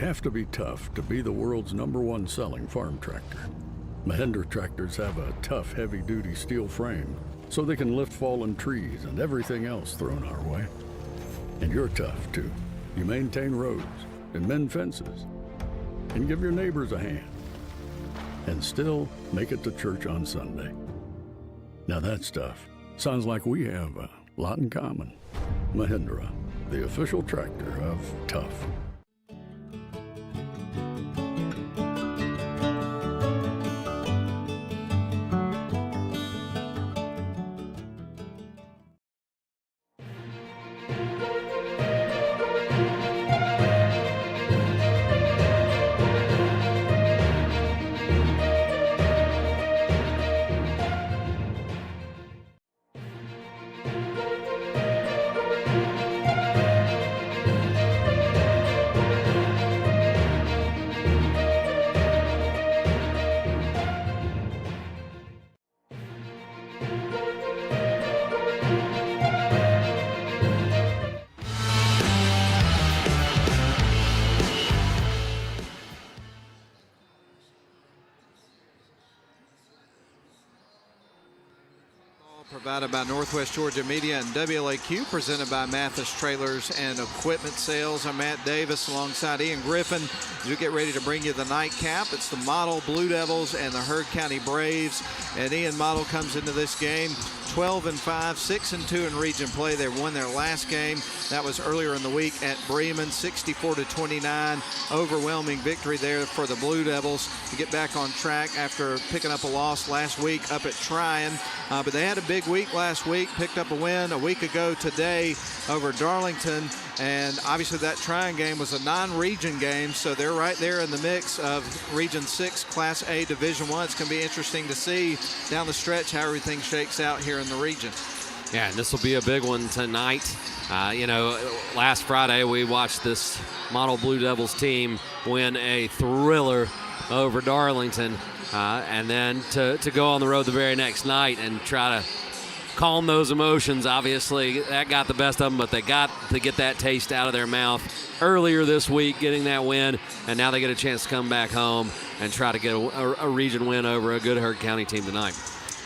have to be tough to be the world's #1 selling farm tractor. Mahindra tractors have a tough, heavy-duty steel frame, so they can lift fallen trees and everything else thrown our way. And you're tough, too. You maintain roads and mend fences and give your neighbors a hand and still make it to church on Sunday. Now that's tough. Sounds like we have a lot in common. Mahindra, the official tractor of tough. Provided by Northwest Georgia Media and WLAQ, presented by Mathis Trailers and Equipment Sales. I'm Matt Davis alongside Ian Griffin as we get ready to bring you the nightcap. It's the Model Blue Devils and the Heard County Braves. And Ian, Model comes into this game 12-5, 6-2 in region play. They won their last game. That was earlier in the week at Bremen, 64-29. Overwhelming victory there for the Blue Devils to get back on track after picking up a loss last week up at Tryon. But they had a big week last week, picked up a win a week ago today over Darlington. And obviously that Tryon game was a non-region game, so they're right there in the mix of Region 6 Class A Division I. It's going to be interesting to see down the stretch how everything shakes out here in the region. Yeah, and this will be a big one tonight. Last Friday we watched this Model Blue Devils team win a thriller over Darlington, and then to go on the road the very next night and try to calm those emotions. Obviously, that got the best of them, but they got to get that taste out of their mouth earlier this week, getting that win, and now they get a chance to come back home and try to get a region win over a good Heard County team tonight.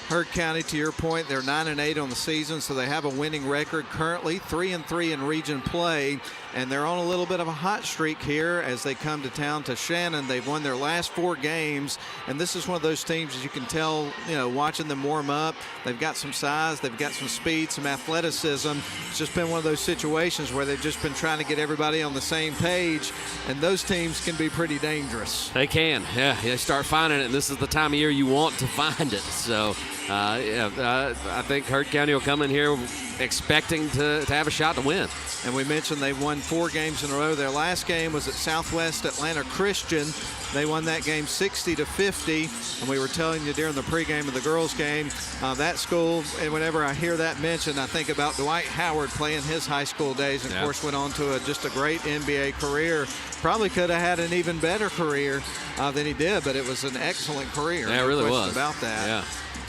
Heard County, to your point, they're 9-8 on the season, so they have a winning record currently, 3-3 in region play, and they're on a little bit of a hot streak here as they come to town to Shannon. They've won their last 4 games, and this is one of those teams, as you can tell, watching them warm up. They've got some size, they've got some speed, some athleticism. It's just been one of those situations where they've just been trying to get everybody on the same page, and those teams can be pretty dangerous. They can, yeah. They start finding it, and this is the time of year you want to find it. So, I think Heard County will come in here expecting to have a shot to win. And we mentioned they've won 4 games in a row. Their last game was at Southwest Atlanta Christian. They won that game 60-50. And we were telling you during the pregame of the girls' game, that school, and whenever I hear that mentioned, I think about Dwight Howard playing his high school days, and of course went on to just a great NBA career. Probably could have had an even better career than he did, but it was an excellent career. Yeah, it really was. About that. Yeah.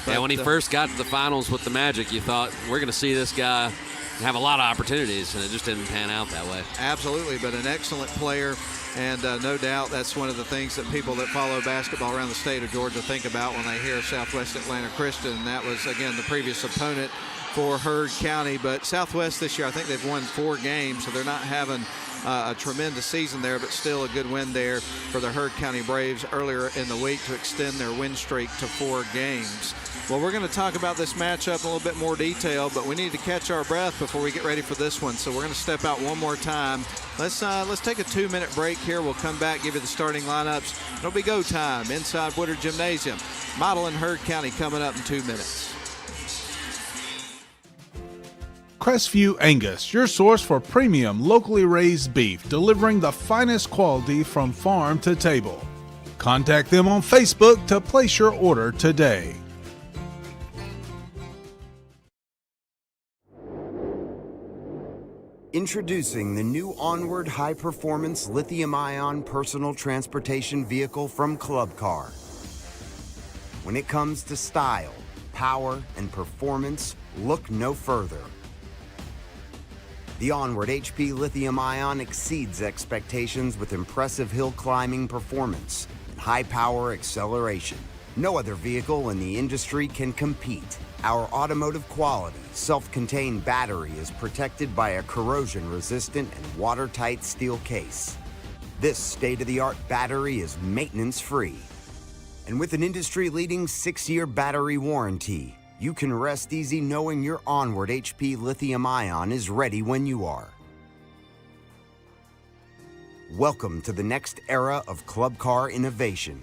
But when he first got to the finals with the Magic, you thought, we're going to see this guy have a lot of opportunities, and it just didn't pan out that way. Absolutely, but an excellent player, and no doubt that's one of the things that people that follow basketball around the state of Georgia think about when they hear Southwest Atlanta Christian. And that was, again, the previous opponent for Heard County. But Southwest this year, I think they've won 4 games, so they're not having a tremendous season there, but still a good win there for the Heard County Braves earlier in the week to extend their win streak to 4 games. Well, we're going to talk about this matchup in a little bit more detail, but we need to catch our breath before we get ready for this one. So we're going to step out one more time. Let's take a 2-minute break here. We'll come back, give you the starting lineups. It'll be go time inside Woodard Gymnasium. Model and Heard County coming up in 2 minutes. Crestview Angus, your source for premium locally raised beef, delivering the finest quality from farm to table. Contact them on Facebook to place your order today. Introducing the new Onward high-performance lithium-ion personal transportation vehicle from Club Car. When it comes to style, power, and performance, look no further. The Onward HP Lithium-Ion exceeds expectations with impressive hill climbing performance and high-power acceleration. No other vehicle in the industry can compete. Our automotive quality, self-contained battery is protected by a corrosion-resistant and watertight steel case. This state-of-the-art battery is maintenance-free. And with an industry-leading 6-year battery warranty, you can rest easy knowing your Onward HP Lithium-Ion is ready when you are. Welcome to the next era of club car innovation.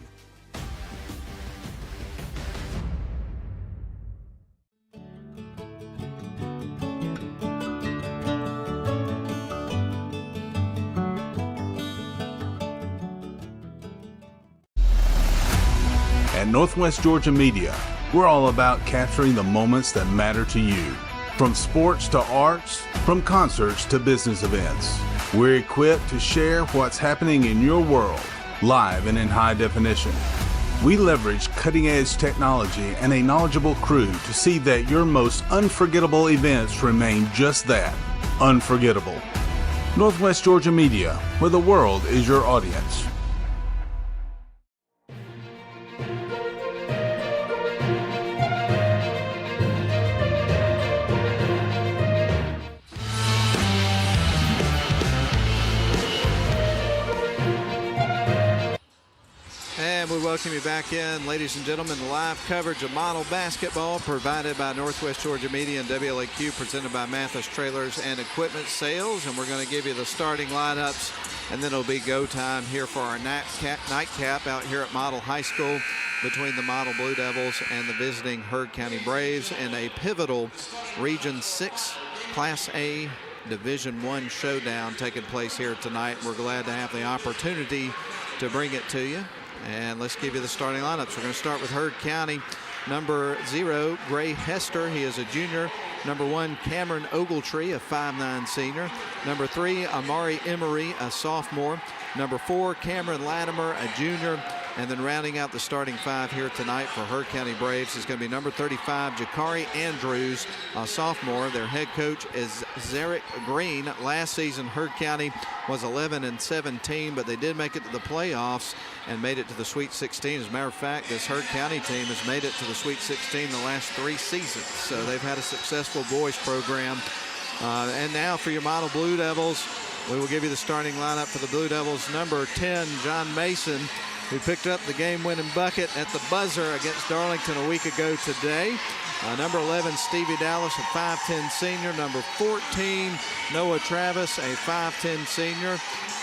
At Northwest Georgia Media, we're all about capturing the moments that matter to you. From sports to arts, from concerts to business events, we're equipped to share what's happening in your world, live and in high definition. We leverage cutting-edge technology and a knowledgeable crew to see that your most unforgettable events remain just that, unforgettable. Northwest Georgia Media, where the world is your audience. And we welcome you back in, ladies and gentlemen, the live coverage of model basketball provided by Northwest Georgia Media and WLAQ, presented by Mathis Trailers and Equipment Sales. And we're going to give you the starting lineups, and then it'll be go time here for our nightcap out here at Model High School between the Model Blue Devils and the visiting Heard County Braves in a pivotal Region 6 Class A Division I showdown taking place here tonight. We're glad to have the opportunity to bring it to you. And let's give you the starting lineups. We're going to start with Heard County. Number 0, Gray Hester. He is a junior. Number 1, Cameron Ogletree, a 5'9" senior. Number 3, Amari Emery, a sophomore. Number 4, Cameron Latimer, a junior. And then rounding out the starting 5 here tonight for Heard County Braves is going to be number 35, Jakari Andrews, a sophomore. Their head coach is Zarek Green. Last season, Heard County was 11-17, but they did make it to the playoffs and made it to the Sweet 16. As a matter of fact, this Heard County team has made it to the Sweet 16 the last 3 seasons. So they've had a successful boys program. And now for your Model Blue Devils, we will give you the starting lineup for the Blue Devils. Number 10, John Mason, who picked up the game-winning bucket at the buzzer against Darlington a week ago today. Number 11, Stevie Dallas, a 5'10" senior. Number 14, Noah Travis, a 5'10" senior.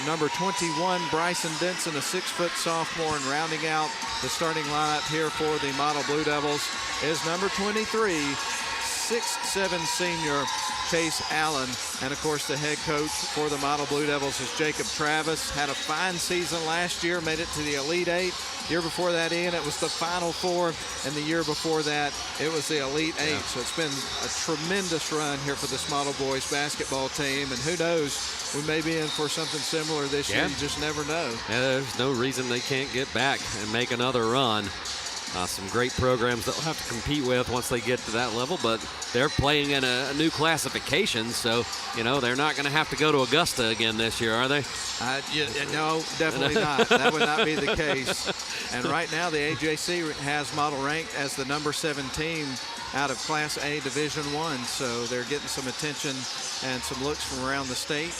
Number 21, Bryson Denson, a 6-foot sophomore. And rounding out the starting lineup here for the Model Blue Devils is number 23, 6'7" senior, Chase Allen. And of course, the head coach for the Model Blue Devils is Jacob Travis. Had a fine season last year, made it to the Elite 8. Year before that, Ian, it was the Final Four, and the year before that, it was the Elite 8. Yeah. So it's been a tremendous run here for this Model boys basketball team, and who knows, we may be in for something similar this year. You just never know. Yeah, there's no reason they can't get back and make another run. Some great programs that will have to compete with once they get to that level, but they're playing in a new classification, so, you know, they're not going to have to go to Augusta again this year, are they? No, definitely not. That would not be the case. And right now, the AJC has Model ranked as the number 7 team out of Class A Division I, so they're getting some attention and some looks from around the state.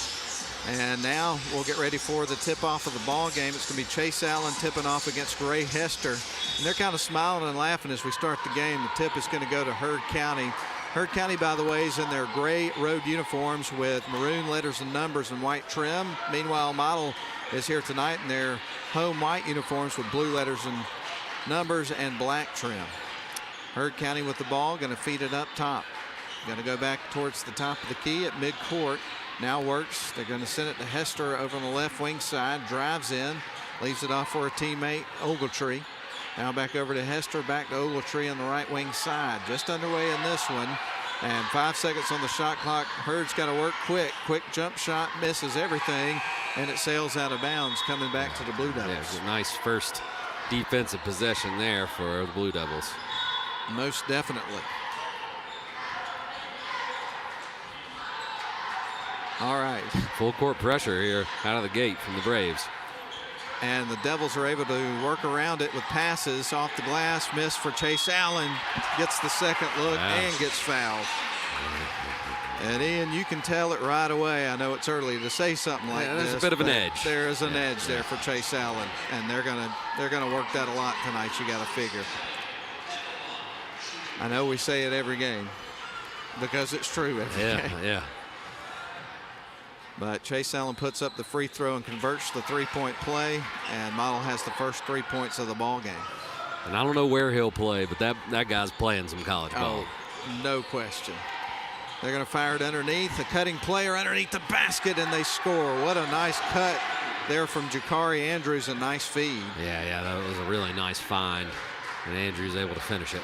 And now we'll get ready for the tip-off of the ball game. It's going to be Chase Allen tipping off against Gray Hester. And they're kind of smiling and laughing as we start the game. The tip is going to go to Heard County. Heard County, by the way, is in their gray road uniforms with maroon letters and numbers and white trim. Meanwhile, Model is here tonight in their home white uniforms with blue letters and numbers and black trim. Heard County with the ball, going to feed it up top. Going to go back towards the top of the key at midcourt. Now works. They're going to send it to Hester over on the left wing side. Drives in. Leaves it off for a teammate, Ogletree. Now back over to Hester. Back to Ogletree on the right wing side. Just underway in this one. And 5 seconds on the shot clock. Heard's got to work quick. Quick jump shot. Misses everything. And it sails out of bounds coming back to the Blue Devils. Yeah, it's a nice first defensive possession there for the Blue Devils. Most definitely. All right. Full court pressure here out of the gate from the Braves. And the Devils are able to work around it with passes off the glass. Miss for Chase Allen. Gets the second look and gets fouled. And Ian, you can tell it right away. I know it's early to say something like this. There's a bit of an edge. There is an edge there for Chase Allen, and they're gonna work that a lot tonight. You got to figure. I know we say it every game because it's true every game. Yeah. But Chase Allen puts up the free throw and converts the three-point play, and Model has the first 3 points of the ball game. And I don't know where he'll play, but that guy's playing some college ball. Oh, no question. They're going to fire it underneath. A cutting player underneath the basket, and they score. What a nice cut there from Jakari Andrews. A nice feed. Yeah, that was a really nice find, and Andrews able to finish it.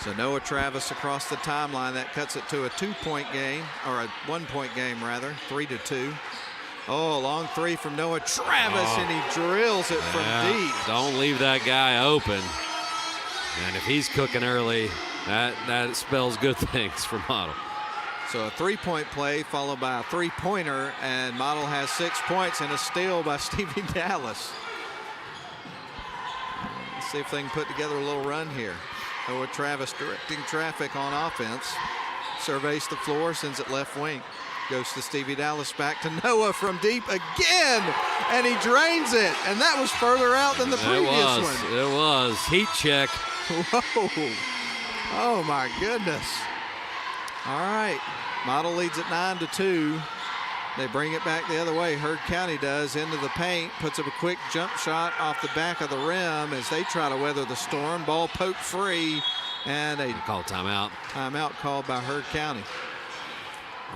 So Noah Travis across the timeline. That cuts it to a 2-point game, or a 1-point game rather, 3-2. Oh, long three from Noah Travis, and he drills it from deep. Don't leave that guy open. And if he's cooking early, that spells good things for Model. So a 3-point play followed by a 3-pointer, and Model has 6 points and a steal by Stevie Dallas. Let's see if they can put together a little run here. Noah Travis directing traffic on offense. Surveys the floor, sends it left wing. Goes to Stevie Dallas, back to Noah from deep again, and he drains it. And that was further out than the previous one. It was. Heat check. Whoa. Oh, my goodness. All right. Model leads at 9-2. They bring it back the other way. Heard County does into the paint, puts up a quick jump shot off the back of the rim as they try to weather the storm. Ball poked free, and a timeout. Timeout called by Heard County.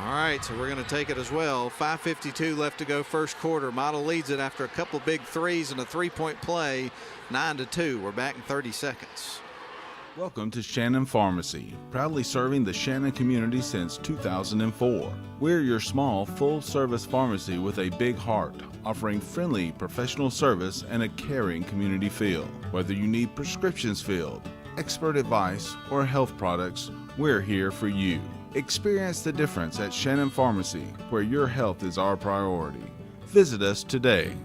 All right, so we're going to take it as well. 5:52 left to go first quarter. Model leads it after a couple big threes and a 3-point play, 9-2. We're back in 30 seconds. Welcome to Shannon Pharmacy, proudly serving the Shannon community since 2004. We're your small, full-service pharmacy with a big heart, offering friendly, professional service and a caring community feel. Whether you need prescriptions filled, expert advice, or health products, we're here for you. Experience the difference at Shannon Pharmacy, where your health is our priority. Visit us today.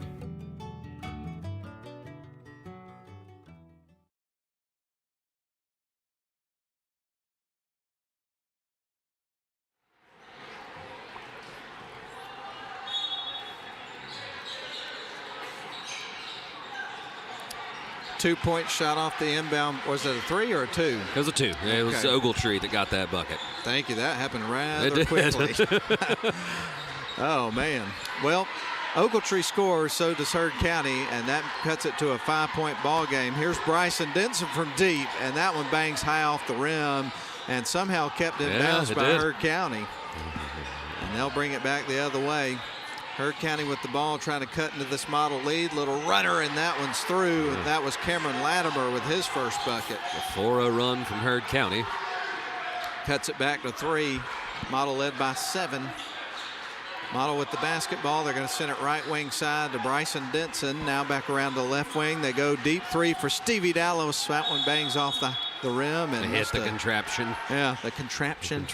Two-point shot off the inbound. Was it a 3 or a 2? It was a 2. It was Ogletree that got that bucket. Thank you. That happened rather quickly. Oh, man. Well, Ogletree scores, so does Heard County, and that cuts it to a 5-point ball game. Here's Bryson Denson from deep, and that one bangs high off the rim and somehow kept in bounds by Heard County. And they'll bring it back the other way. Heard County with the ball, trying to cut into this Model lead. Little runner, and that one's through. And that was Cameron Latimer with his first bucket. A 4-0 run from Heard County. Cuts it back to 3. Model led by 7. Model with the basketball. They're going to send it right wing side to Bryson Denson. Now back around to left wing. They go deep 3 for Stevie Dallas. That one bangs off the rim. And hit the contraption. Yeah, the contraption.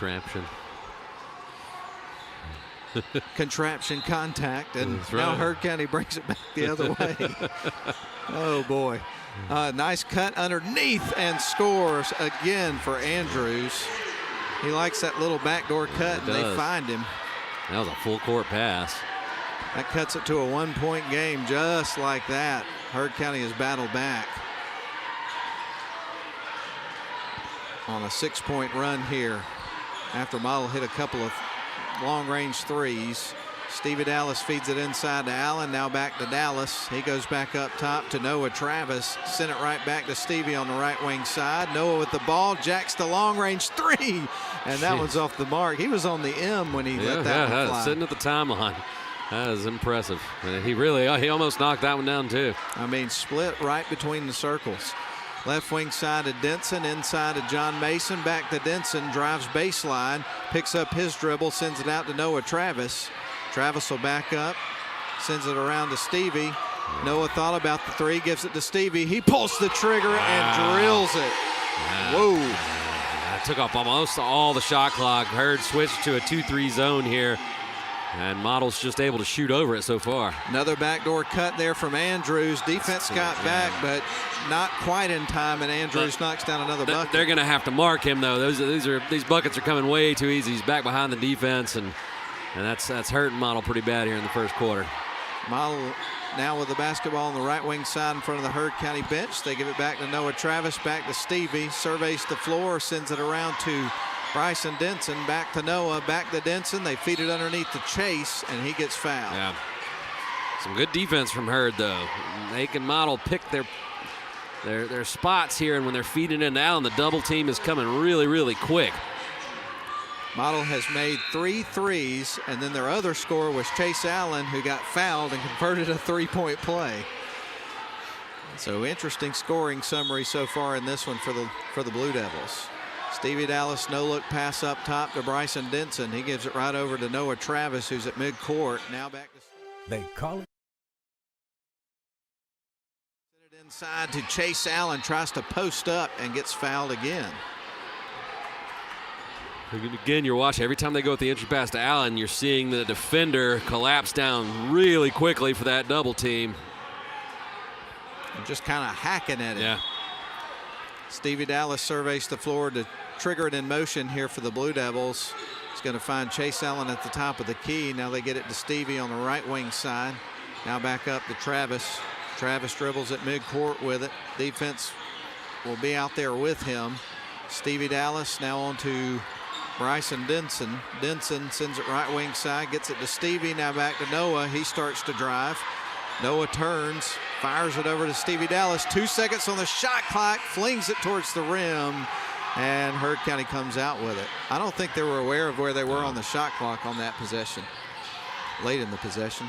Contraption contact, and now Heard County brings it back the other way. Oh boy. Nice cut underneath and scores again for Andrews. He likes that little backdoor cut, and they find him. That was a full court pass. That cuts it to a 1-point game just like that. Heard County has battled back on a 6-point run here after Model hit a couple of long-range threes. Stevie Dallas feeds it inside to Allen. Now back to Dallas. He goes back up top to Noah Travis. Send it right back to Stevie on the right wing side. Noah with the ball. Jacks the long-range 3. And that one's off the mark. He was on the M when he let that one fly. Sitting at the timeline. That is impressive. He almost knocked that one down too. I mean, split right between the circles. Left wing side to Denson, inside to John Mason, back to Denson, drives baseline, picks up his dribble, sends it out to Noah Travis. Travis will back up, sends it around to Stevie. Noah thought about the 3, gives it to Stevie. He pulls the trigger and drills it. Whoa. That took up almost all the shot clock. Heard switch to a 2-3 zone here. And Model's just able to shoot over it so far. Another backdoor cut there from Andrews. Defense got back, but not quite in time, and Andrews knocks down another bucket. They're going to have to mark him, though. These buckets are coming way too easy. He's back behind the defense, and that's hurting Model pretty bad here in the first quarter. Model now with the basketball on the right wing side in front of the Heard County bench. They give it back to Noah Travis, back to Stevie. Surveys the floor, sends it around to Bryson Denson, back to Noah, back to Denson. They feed it underneath to Chase, and he gets fouled. Yeah. Some good defense from Heard, though. They can Model pick their spots here, and when they're feeding it down, the double team is coming really, really quick. Model has made 3 threes, and then their other scorer was Chase Allen, who got fouled and converted a 3-point play. So interesting scoring summary so far in this one for the Blue Devils. Stevie Dallas, no-look pass up top to Bryson Denson. He gives it right over to Noah Travis, who's at midcourt. Now back to... They call it. Send it inside to Chase Allen, tries to post up and gets fouled again. Again, you're watching. Every time they go with the entry pass to Allen, you're seeing the defender collapse down really quickly for that double team. And just kind of hacking at it. Yeah. Stevie Dallas surveys the floor to trigger it in motion here for the Blue Devils. He's going to find Chase Allen at the top of the key. Now they get it to Stevie on the right wing side. Now back up to Travis. Travis dribbles at midcourt with it. Defense will be out there with him. Stevie Dallas now on to Bryson Denson. Denson sends it right wing side, gets it to Stevie. Now back to Noah. He starts to drive. Noah turns, fires it over to Stevie Dallas. 2 seconds on the shot clock, flings it towards the rim, and Heard County comes out with it. I don't think they were aware of where they were on the shot clock on that possession, late in the possession.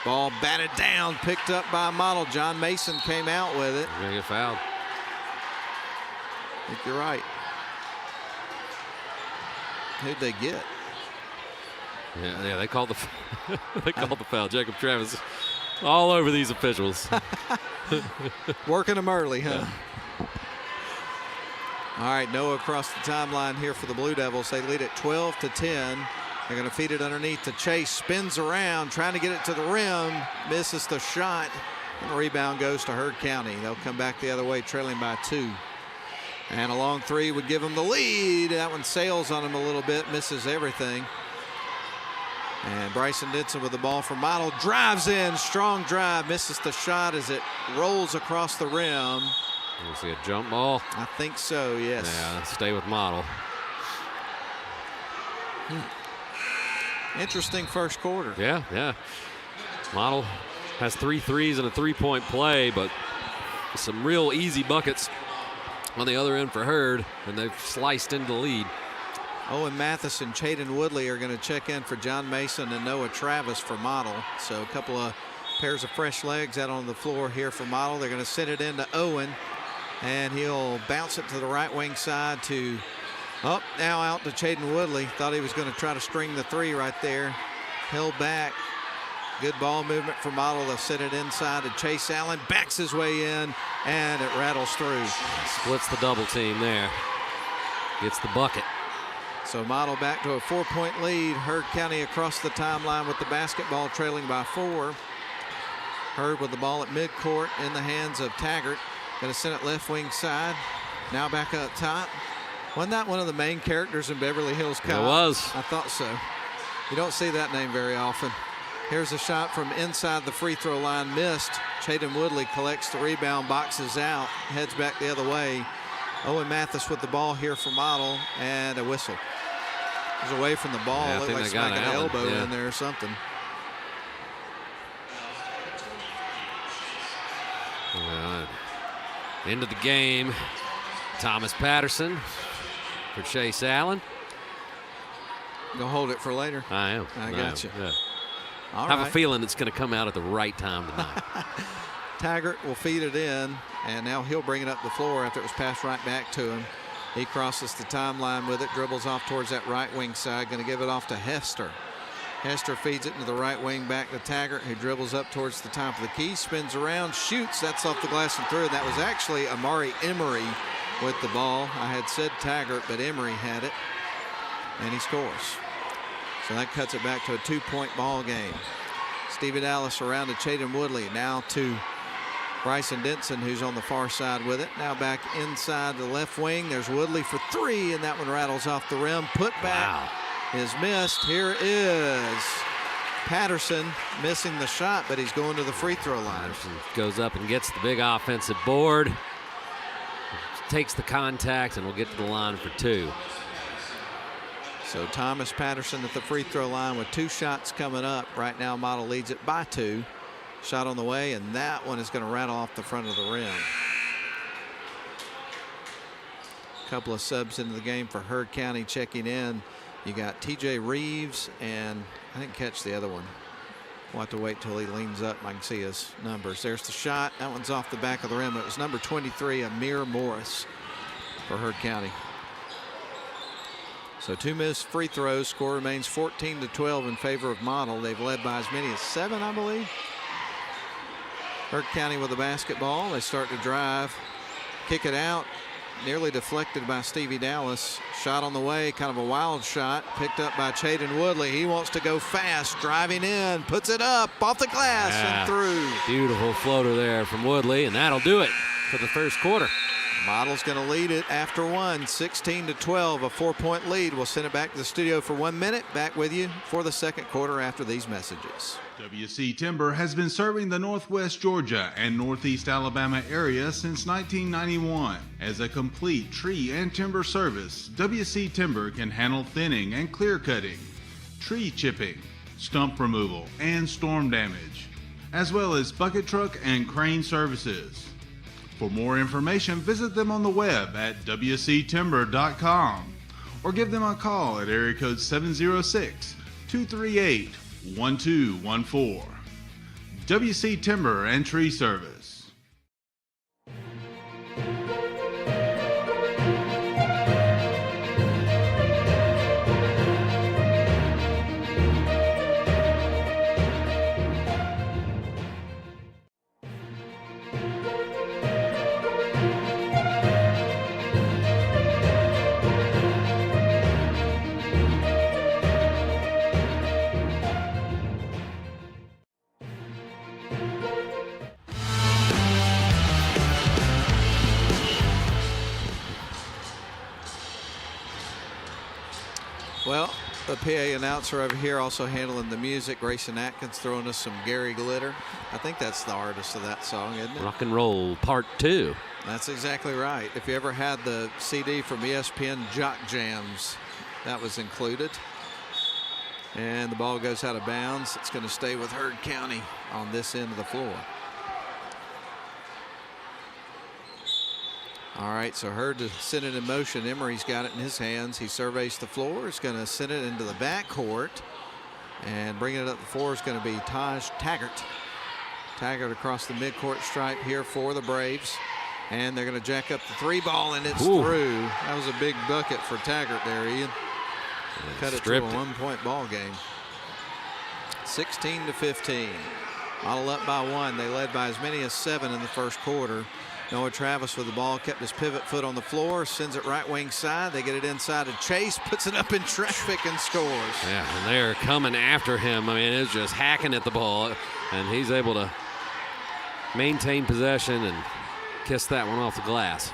Ball batted down, picked up by Model. John Mason came out with it. They're going to get fouled. I think you're right. Who'd they get? Yeah, they called the the foul. Jacob Travis all over these officials. Working them early, huh? Yeah. All right, Noah across the timeline here for the Blue Devils. They lead at 12-10. They're going to feed it underneath to Chase. Spins around, trying to get it to the rim. Misses the shot. And the rebound goes to Heard County. They'll come back the other way, trailing by 2. And a long three would give them the lead. That one sails on him a little bit, misses everything. And Bryson Denson with the ball for Model, drives in, strong drive, misses the shot as it rolls across the rim. You see a jump ball? I think so, yes. Yeah, stay with Model. Interesting first quarter. Yeah. Model has 3 threes and a 3-point play, but some real easy buckets on the other end for Heard, and they've sliced into the lead. Owen Mathis and Chaden Woodley are going to check in for John Mason and Noah Travis for Model. So a couple of pairs of fresh legs out on the floor here for Model. They're going to send it into Owen, and he'll bounce it to the right wing side to, now out to Chaden Woodley. Thought he was going to try to string the 3 right there. Held back. Good ball movement for Model. They'll send it inside to Chase Allen. Backs his way in, and it rattles through. Splits the double team there. Gets the bucket. So Model back to a 4-point lead. Heard County across the timeline with the basketball, trailing by 4. Heard with the ball at midcourt in the hands of Taggart. Going to send it left wing side. Now back up top. Wasn't that one of the main characters in Beverly Hills Cop? It was. I thought so. You don't see that name very often. Here's a shot from inside the free throw line, missed. Chaden Woodley collects the rebound, boxes out, heads back the other way. Owen Mathis with the ball here for Model, and a whistle. He's away from the ball. Yeah, Looked like smacking an elbow in there or something. End of the game. Thomas Patterson for Chase Allen. Gonna hold it for later. I am. I got you. Yeah. All I have right. a feeling it's going to come out at the right time tonight. Taggart will feed it in, and now he'll bring it up the floor after it was passed right back to him. He crosses the timeline with it, dribbles off towards that right wing side, going to give it off to Hester. Hester feeds it into the right wing back to Taggart, who dribbles up towards the top of the key, spins around, shoots. That's off the glass and through. That was actually Amari Emery with the ball. I had said Taggart, but Emery had it, and he scores. So that cuts it back to a 2-point ball game. Stevie Dallas around to Chaden Woodley. Now to Bryson Denson, who's on the far side with it. Now back inside the left wing. There's Woodley for 3, and that one rattles off the rim. Put back is missed. Here is Patterson missing the shot, but he's going to the free throw line. Patterson goes up and gets the big offensive board. Takes the contact and will get to the line for 2. So Thomas Patterson at the free throw line with 2 shots coming up. Right now, Model leads it by 2. Shot on the way, and that one is going to rattle off the front of the rim. A couple of subs into the game for Heard County checking in. You got TJ Reeves, and I didn't catch the other one. We'll have to wait till he leans up and I can see his numbers. There's the shot. That one's off the back of the rim. It was number 23, Amir Morris for Heard County. So 2 missed free throws. Score remains 14-12 in favor of Model. They've led by as many as 7, I believe. Heard County with the basketball. They start to drive, kick it out, nearly deflected by Stevie Dallas. Shot on the way, kind of a wild shot, picked up by Chaden Woodley. He wants to go fast, driving in, puts it up off the glass and through. Beautiful floater there from Woodley, and that'll do it for the first quarter. Model's going to lead it after 1, 16-12, a 4-point lead. We'll send it back to the studio for 1 minute. Back with you for the second quarter after these messages. WC Timber has been serving the Northwest Georgia and Northeast Alabama area since 1991. As a complete tree and timber service, WC Timber can handle thinning and clear cutting, tree chipping, stump removal, and storm damage, as well as bucket truck and crane services. For more information, visit them on the web at wctimber.com or give them a call at area code 706-238-1214. WC Timber and Tree Service. Well, the PA announcer over here also handling the music. Grayson Atkins throwing us some Gary Glitter. I think that's the artist of that song, isn't it? Rock and Roll Part 2. That's exactly right. If you ever had the CD from ESPN Jock Jams, that was included. And the ball goes out of bounds. It's going to stay with Heard County on this end of the floor. All right, so Heard to send it in motion. Emery's got it in his hands. He surveys the floor. He's going to send it into the backcourt. And bringing it up the floor is going to be Taj Taggart. Taggart across the midcourt stripe here for the Braves. And they're going to jack up the 3 ball, and it's through. That was a big bucket for Taggart there, Ian. Cut it to a 1-point ball game. 16-15. Model up by 1. They led by as many as 7 in the first quarter. Noah Travis with the ball, kept his pivot foot on the floor, sends it right wing side. They get it inside to Chase, puts it up in traffic and scores. Yeah, and they're coming after him. I mean, it's just hacking at the ball, and he's able to maintain possession and kiss that one off the glass.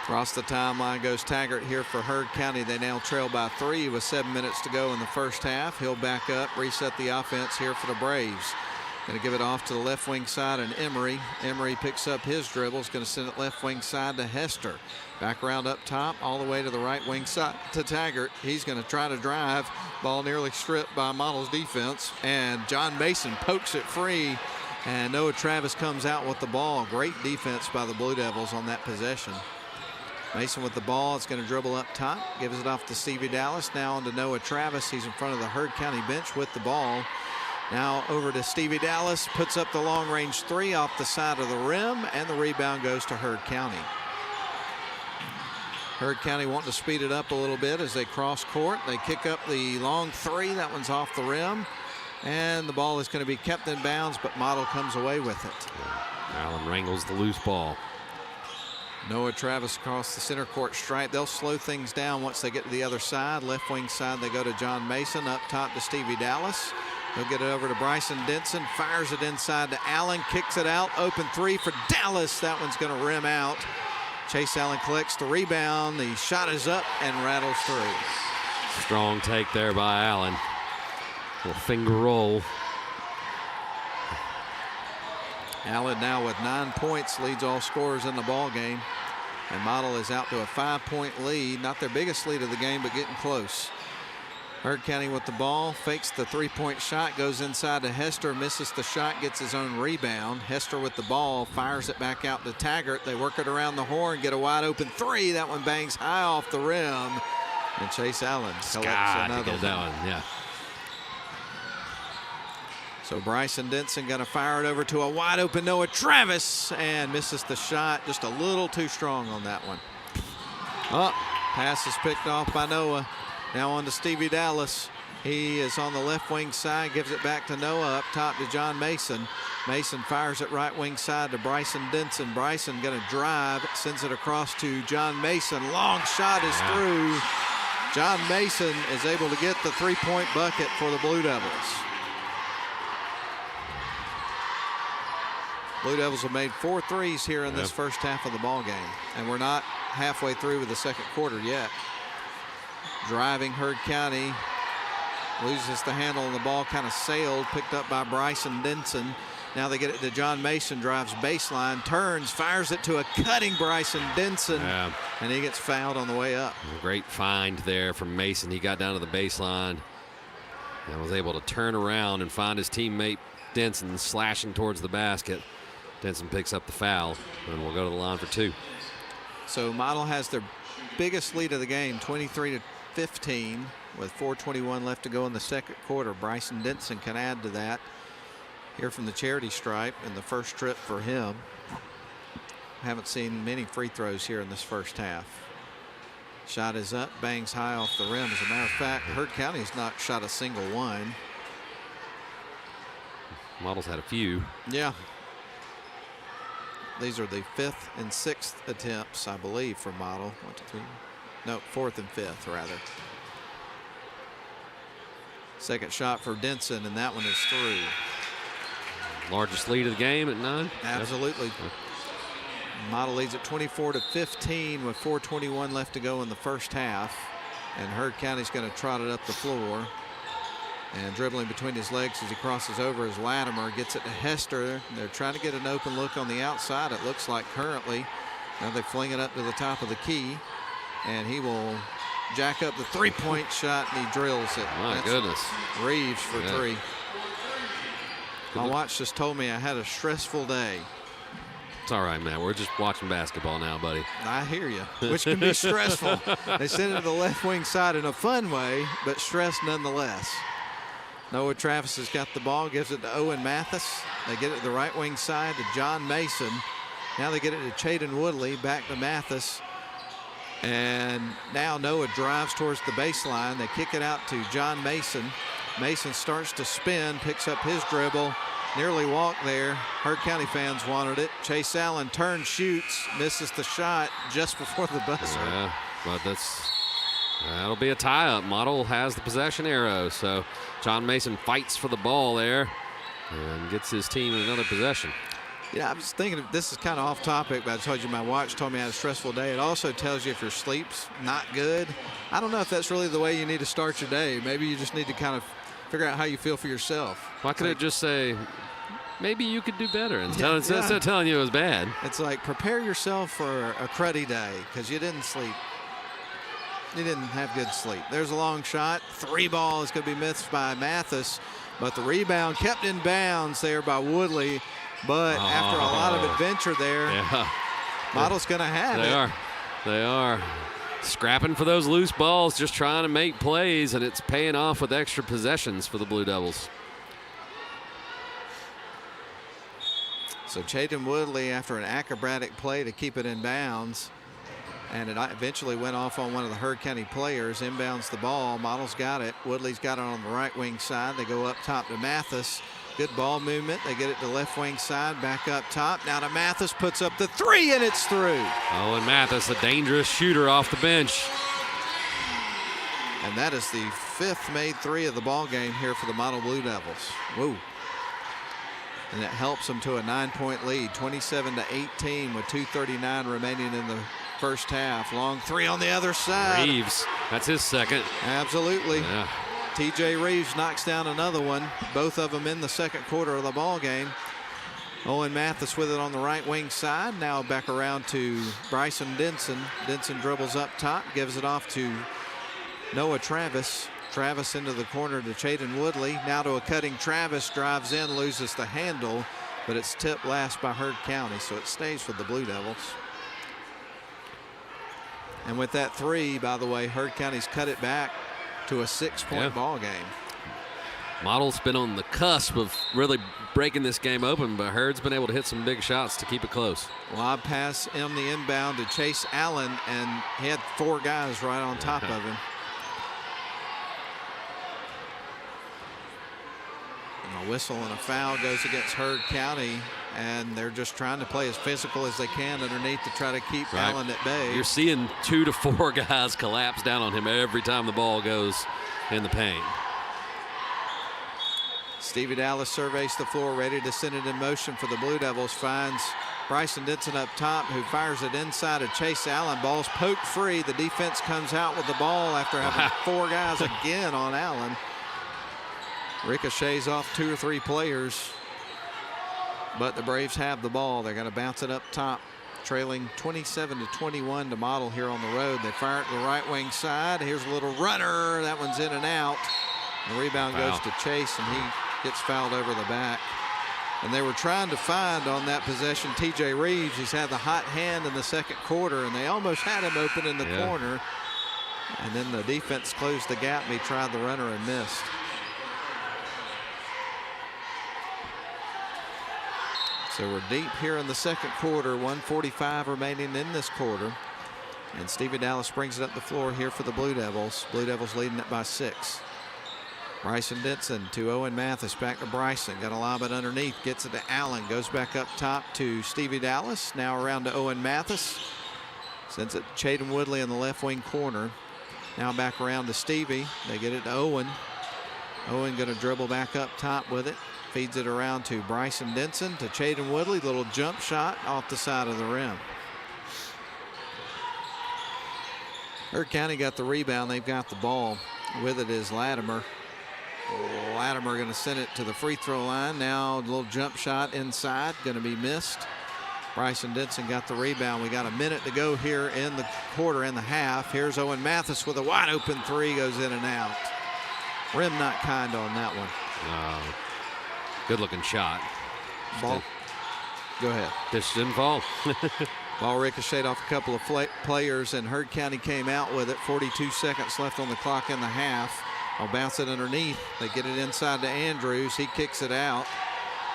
Across the timeline goes Taggart here for Heard County. They now trail by 3 with 7 minutes to go in the first half. He'll back up, reset the offense here for the Braves. Going to give it off to the left wing side and Emery. Emery picks up his dribbles, going to send it left wing side to Hester. Back around up top, all the way to the right wing side to Taggart. He's going to try to drive. Ball nearly stripped by Model's defense. And John Mason pokes it free. And Noah Travis comes out with the ball. Great defense by the Blue Devils on that possession. Mason with the ball. It's going to dribble up top. Gives it off to Stevie Dallas. Now on to Noah Travis. He's in front of the Heard County bench with the ball. Now over to Stevie Dallas, puts up the long-range 3 off the side of the rim, and the rebound goes to Heard County. Heard County wanting to speed it up a little bit as they cross court. They kick up the long 3. That one's off the rim, and the ball is going to be kept in bounds, but Model comes away with it. Allen wrangles the loose ball. Noah Travis across the center court stripe. They'll slow things down once they get to the other side. Left wing side, they go to John Mason. Up top to Stevie Dallas. He'll get it over to Bryson Denson. Fires it inside to Allen. Kicks it out. Open three for Dallas. That one's going to rim out. Chase Allen collects the rebound. The shot is up and rattles through. Strong take there by Allen. Little finger roll. Allen now with 9 points leads all scorers in the ball game. And Model is out to a 5-point lead. Not their biggest lead of the game, but getting close. Heard County with the ball, fakes the three-point shot, goes inside to Hester, misses the shot, gets his own rebound. Hester with the ball, fires it back out to Taggart. They work it around the horn, get a wide open three. That one bangs high off the rim. And Chase Allen collects another one. That one, yeah. So Bryson Denson going to fire it over to a wide open Noah Travis and misses the shot. Just a little too strong on that one. Pass is picked off by Noah. Now on to Stevie Dallas. He is on the left wing side, gives it back to Noah, up top to John Mason. Mason fires it right wing side to Bryson Denson. Bryson going to drive, sends it across to John Mason. Long shot is through. John Mason is able to get the three-point bucket for the Blue Devils. Blue Devils have made 4 threes here in this first half of the ball game, and we're not halfway through with the second quarter yet. Driving Heard County, loses the handle on the ball, kind of sailed, picked up by Bryson Denson. Now they get it to John Mason, drives baseline, turns, fires it to a cutting Bryson Denson, and he gets fouled on the way up. Great find there from Mason. He got down to the baseline and was able to turn around and find his teammate Denson slashing towards the basket. Denson picks up the foul, and we'll go to the line for 2. So Model has their biggest lead of the game, 23-15, with 4:21 left to go in the second quarter. Bryson Denson can add to that here from the charity stripe in the first trip for him. Haven't seen many free throws here in this first half. Shot is up, bangs high off the rim. As a matter of fact, Heard County has not shot a single one. Model's had a few. Yeah. These are the 5th and 6th attempts, I believe, for Model. 1, 2, 3. No, 4th and 5th, rather. Second shot for Denson, and that one is through. Largest lead of the game at 9? Absolutely. Yep. Model leads at 24-15 with 4:21 left to go in the first half. And Heard County's going to trot it up the floor. And dribbling between his legs as he crosses over is Latimer, gets it to Hester. They're trying to get an open look on the outside, it looks like currently. Now they fling it up to the top of the key. And he will jack up the three-point shot, and he drills it. My goodness. Reeves for 3. My watch just told me I had a stressful day. It's all right, man. We're just watching basketball now, buddy. I hear you, which can be stressful. They send it to the left wing side in a fun way, but stress nonetheless. Noah Travis has got the ball, gives it to Owen Mathis. They get it to the right wing side to John Mason. Now they get it to Chaden Woodley, back to Mathis. And now Noah drives towards the baseline. They kick it out to John Mason. Mason starts to spin, picks up his dribble, nearly walked there. Heard County fans wanted it. Chase Allen turns, shoots, misses the shot just before the buzzer. Yeah, but that'll be a tie-up. Model has the possession arrow, so John Mason fights for the ball there and gets his team another possession. Yeah, I was thinking, this is kind of off topic, but I told you my watch told me I had a stressful day. It also tells you if your sleep's not good. I don't know if that's really the way you need to start your day. Maybe you just need to kind of figure out how you feel for yourself. Why couldn't it just say, maybe you could do better, instead of telling you it was bad? It's like, prepare yourself for a cruddy day because you didn't sleep. You didn't have good sleep. There's a long shot. 3 ball is going to be missed by Mathis, but the rebound kept in bounds there by Woodley. But after a lot of adventure there, Model's going to have it. They are scrapping for those loose balls, just trying to make plays, and it's paying off with extra possessions for the Blue Devils. So Chaden Woodley, after an acrobatic play to keep it in bounds, and it eventually went off on one of the Heard County players, inbounds the ball. Model's got it. Woodley's got it on the right wing side. They go up top to Mathis. Good ball movement. They get it to left wing side, back up top. Now to Mathis, puts up the three, and it's through. Owen Mathis, a dangerous shooter off the bench. And that is the 5th made three of the ball game here for the Model Blue Devils. Whoa. And it helps them to a 9-point lead, 27-18 with 2:39 remaining in the first half. Long three on the other side. Reeves, that's his second. Absolutely. Yeah. TJ Reeves knocks down another one. Both of them in the second quarter of the ball game. Owen Mathis with it on the right wing side. Now back around to Bryson Denson. Denson dribbles up top, gives it off to Noah Travis. Travis into the corner to Chaden Woodley. Now to a cutting Travis, drives in, loses the handle, but it's tipped last by Heard County, so it stays with the Blue Devils. And with that three, by the way, Heard County's cut it back to a 6-point ball game. Model's been on the cusp of really breaking this game open, but Heard's been able to hit some big shots to keep it close. Lob pass in the inbound to Chase Allen, and he had 4 guys right on top of him. And a whistle and a foul goes against Heard County, and they're just trying to play as physical as they can underneath to try to keep Allen at bay. You're seeing 2 to 4 guys collapse down on him every time the ball goes in the paint. Stevie Dallas surveys the floor, ready to send it in motion for the Blue Devils. Finds Bryson Denson up top, who fires it inside of Chase Allen. Ball's poked free. The defense comes out with the ball after having 4 guys again on Allen. Ricochets off 2 or 3 players, but the Braves have the ball. They're going to bounce it up top, trailing 27-21 to Model here on the road. They fire it to the right wing side. Here's a little runner. That one's in and out. The rebound goes to Chase, and he gets fouled over the back. And they were trying to find on that possession TJ Reeves. He's had the hot hand in the second quarter, and they almost had him open in the corner. And then the defense closed the gap, and he tried the runner and missed. So we're deep here in the second quarter, 1:45 remaining in this quarter. And Stevie Dallas brings it up the floor here for the Blue Devils. Blue Devils leading it by 6. Bryson Denson to Owen Mathis, back to Bryson. Got to lob it underneath, gets it to Allen, goes back up top to Stevie Dallas. Now around to Owen Mathis. Sends it to Chaden Woodley in the left wing corner. Now back around to Stevie. They get it to Owen. Owen going to dribble back up top with it. Feeds it around to Bryson Denson to Chaden Woodley. Little jump shot off the side of the rim. Heard County got the rebound. They've got the ball. With it is Latimer. Latimer going to send it to the free throw line. Now a little jump shot inside. Going to be missed. Bryson Denson got the rebound. We got a minute to go here in the quarter and the half. Here's Owen Mathis with a wide open three. Goes in and out. Rim not kind on that one. Good looking shot. Ball. Go ahead. This didn't fall. Ball ricocheted off a couple of players, and Heard County came out with it. 42 seconds left on the clock in the half. I'll bounce it underneath. They get it inside to Andrews. He kicks it out.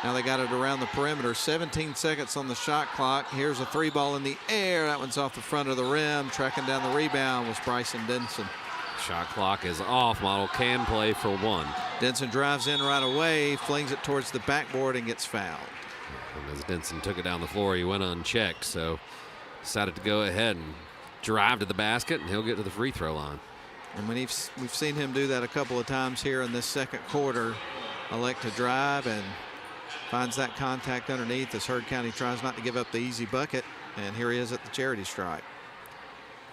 Now they got it around the perimeter. 17 seconds on the shot clock. Here's a 3 ball in the air. That one's off the front of the rim. Tracking down the rebound was Bryson Denson. Shot clock is off. Model can play for 1. Denson drives in right away, flings it towards the backboard, and gets fouled. And as Denson took it down the floor, he went unchecked, so decided to go ahead and drive to the basket, and he'll get to the free throw line. And when we've seen him do that a couple of times here in this second quarter, elect to drive and finds that contact underneath as Heard County tries not to give up the easy bucket, and here he is at the charity stripe.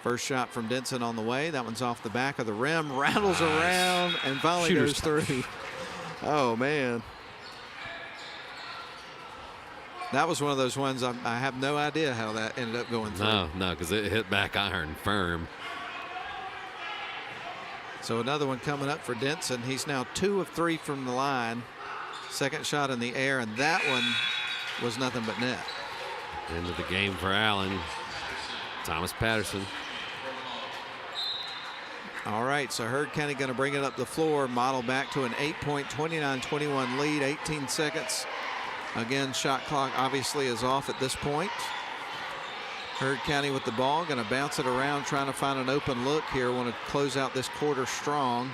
First shot from Denson on the way. That one's off the back of the rim, rattles around, and finally goes through. Oh, man. That was one of those ones I have no idea how that ended up going through. No, because it hit back iron firm. So another one coming up for Denson. He's now 2 of 3 from the line. Second shot in the air, and that one was nothing but net. End of the game for Allen. Thomas Patterson. All right, so Heard County going to bring it up the floor. Model back to an 8-point, 29-21 lead, 18 seconds. Again, shot clock obviously is off at this point. Heard County with the ball, going to bounce it around, trying to find an open look here. Want to close out this quarter strong.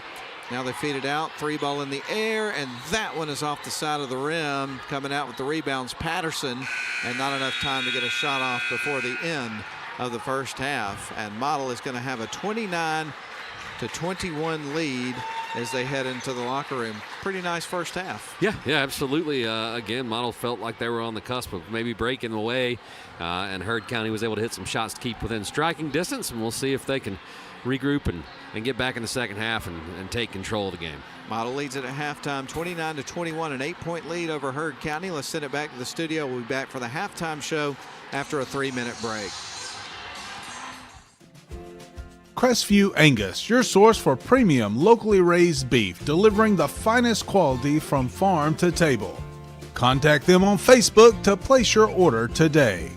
Now they feed it out, 3 ball in the air, and that one is off the side of the rim. Coming out with the rebounds, Patterson, and not enough time to get a shot off before the end of the first half. And Model is going to have a 29-21 lead as they head into the locker room. Pretty nice first half. Yeah, absolutely. Again, Model felt like they were on the cusp of maybe breaking away, and Heard County was able to hit some shots to keep within striking distance, and we'll see if they can regroup and get back in the second half and take control of the game. Model leads it at halftime, 29-21, an 8-point lead over Heard County. Let's send it back to the studio. We'll be back for the halftime show after a 3-minute break. Crestview Angus, your source for premium locally raised beef, delivering the finest quality from farm to table. Contact them on Facebook to place your order today.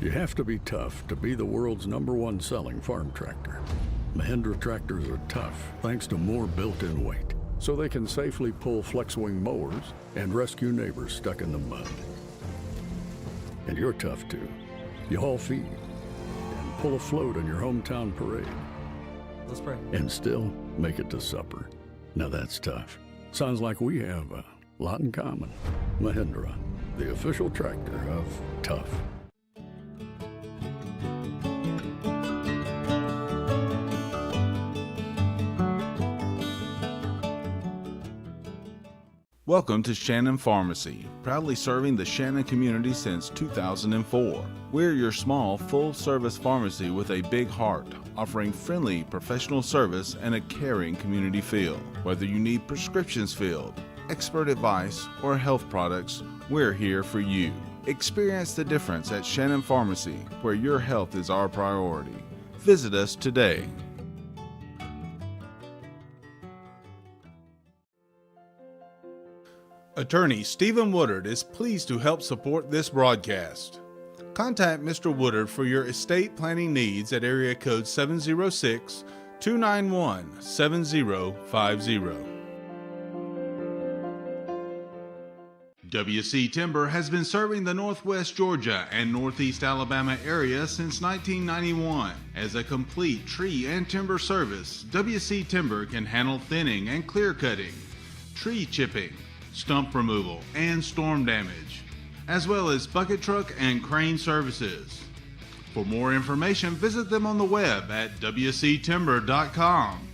You have to be tough to be the world's #1 selling farm tractor. Mahindra tractors are tough thanks to more built-in weight, so they can safely pull flex-wing mowers and rescue neighbors stuck in the mud. And you're tough too. You haul feed and pull a float in your hometown parade. Let's pray. And still make it to supper. Now that's tough. Sounds like we have a lot in common. Mahindra, the official tractor of tough. Welcome to Shannon Pharmacy, proudly serving the Shannon community since 2004. We're your small, full-service pharmacy with a big heart, offering friendly, professional service and a caring community feel. Whether you need prescriptions filled, expert advice, or health products, we're here for you. Experience the difference at Shannon Pharmacy, where your health is our priority. Visit us today. Attorney Stephen Woodard is pleased to help support this broadcast. Contact Mr. Woodard for your estate planning needs at area code 706-291-7050. WC Timber has been serving the Northwest Georgia and Northeast Alabama area since 1991. As a complete tree and timber service, WC Timber can handle thinning and clear cutting, tree chipping, stump removal, and storm damage, as well as bucket truck and crane services. For more information, visit them on the web at wctimber.com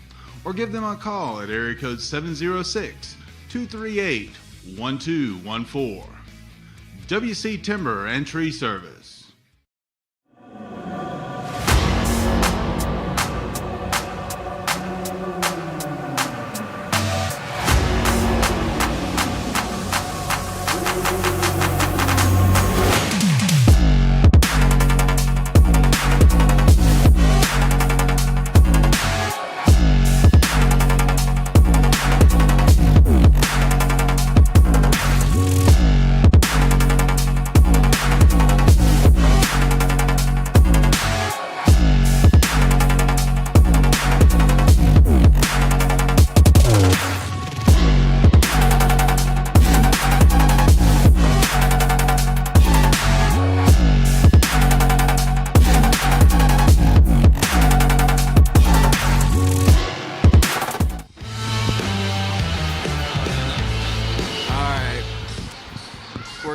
or give them a call at area code 706-238-1214. WC Timber and Tree Service.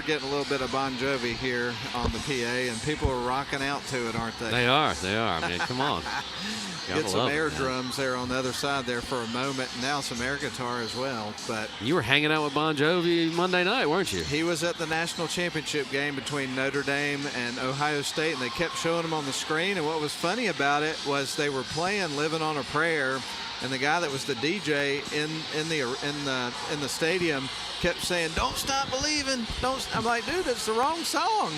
Getting a little bit of Bon Jovi here on the PA, and people are rocking out to it, aren't they? They are. I mean, come on. Get some air drums there on the other side there for a moment, and now some air guitar as well. But you were hanging out with Bon Jovi Monday night, weren't you? He was at the national championship game between Notre Dame and Ohio State, and they kept showing him on the screen. And what was funny about it was they were playing "Living on a Prayer," and the guy that was the DJ in the stadium kept saying, "Don't Stop Believing." I'm like, dude, that's the wrong song.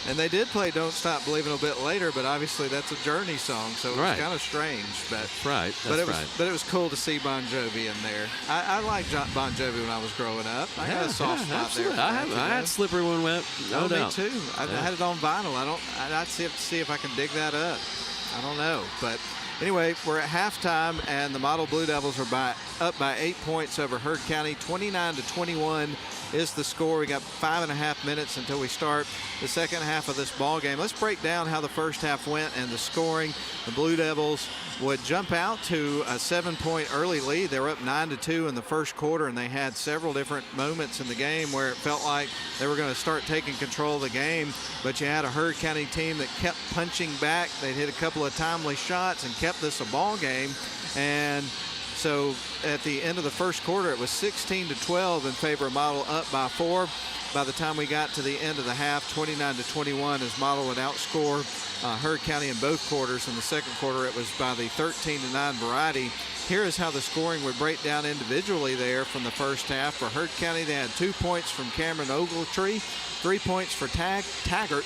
And they did play "Don't Stop Believing" a bit later, but obviously that's a Journey song, so it was kind of strange. But But it was cool to see Bon Jovi in there. I liked Bon Jovi when I was growing up. I had a soft spot there. I had Slippery when we went. No doubt. Me too. I had it on vinyl. I'd have to see if I can dig that up. I don't know, but. Anyway, we're at halftime, and the Model Blue Devils are up by 8 points over Heard County, 29-21. is the score. We got 5.5 minutes until we start the second half of this ball game. Let's break down how the first half went and the scoring. The Blue Devils would jump out to a 7-point early lead. They were up 9-2 in the first quarter, and they had several different moments in the game where it felt like they were going to start taking control of the game, but you had a Heard County team that kept punching back. They'd hit a couple of timely shots and kept this a ball game. And so at the end of the first quarter, it was 16-12 in favor of Model, up by 4. By the time we got to the end of the half, 29-21, as Model would outscore Heard County in both quarters. In the second quarter, it was by the 13-9 variety. Here is how the scoring would break down individually there from the first half. For Heard County, they had 2 points from Cameron Ogletree, 3 points for Taj Taggart,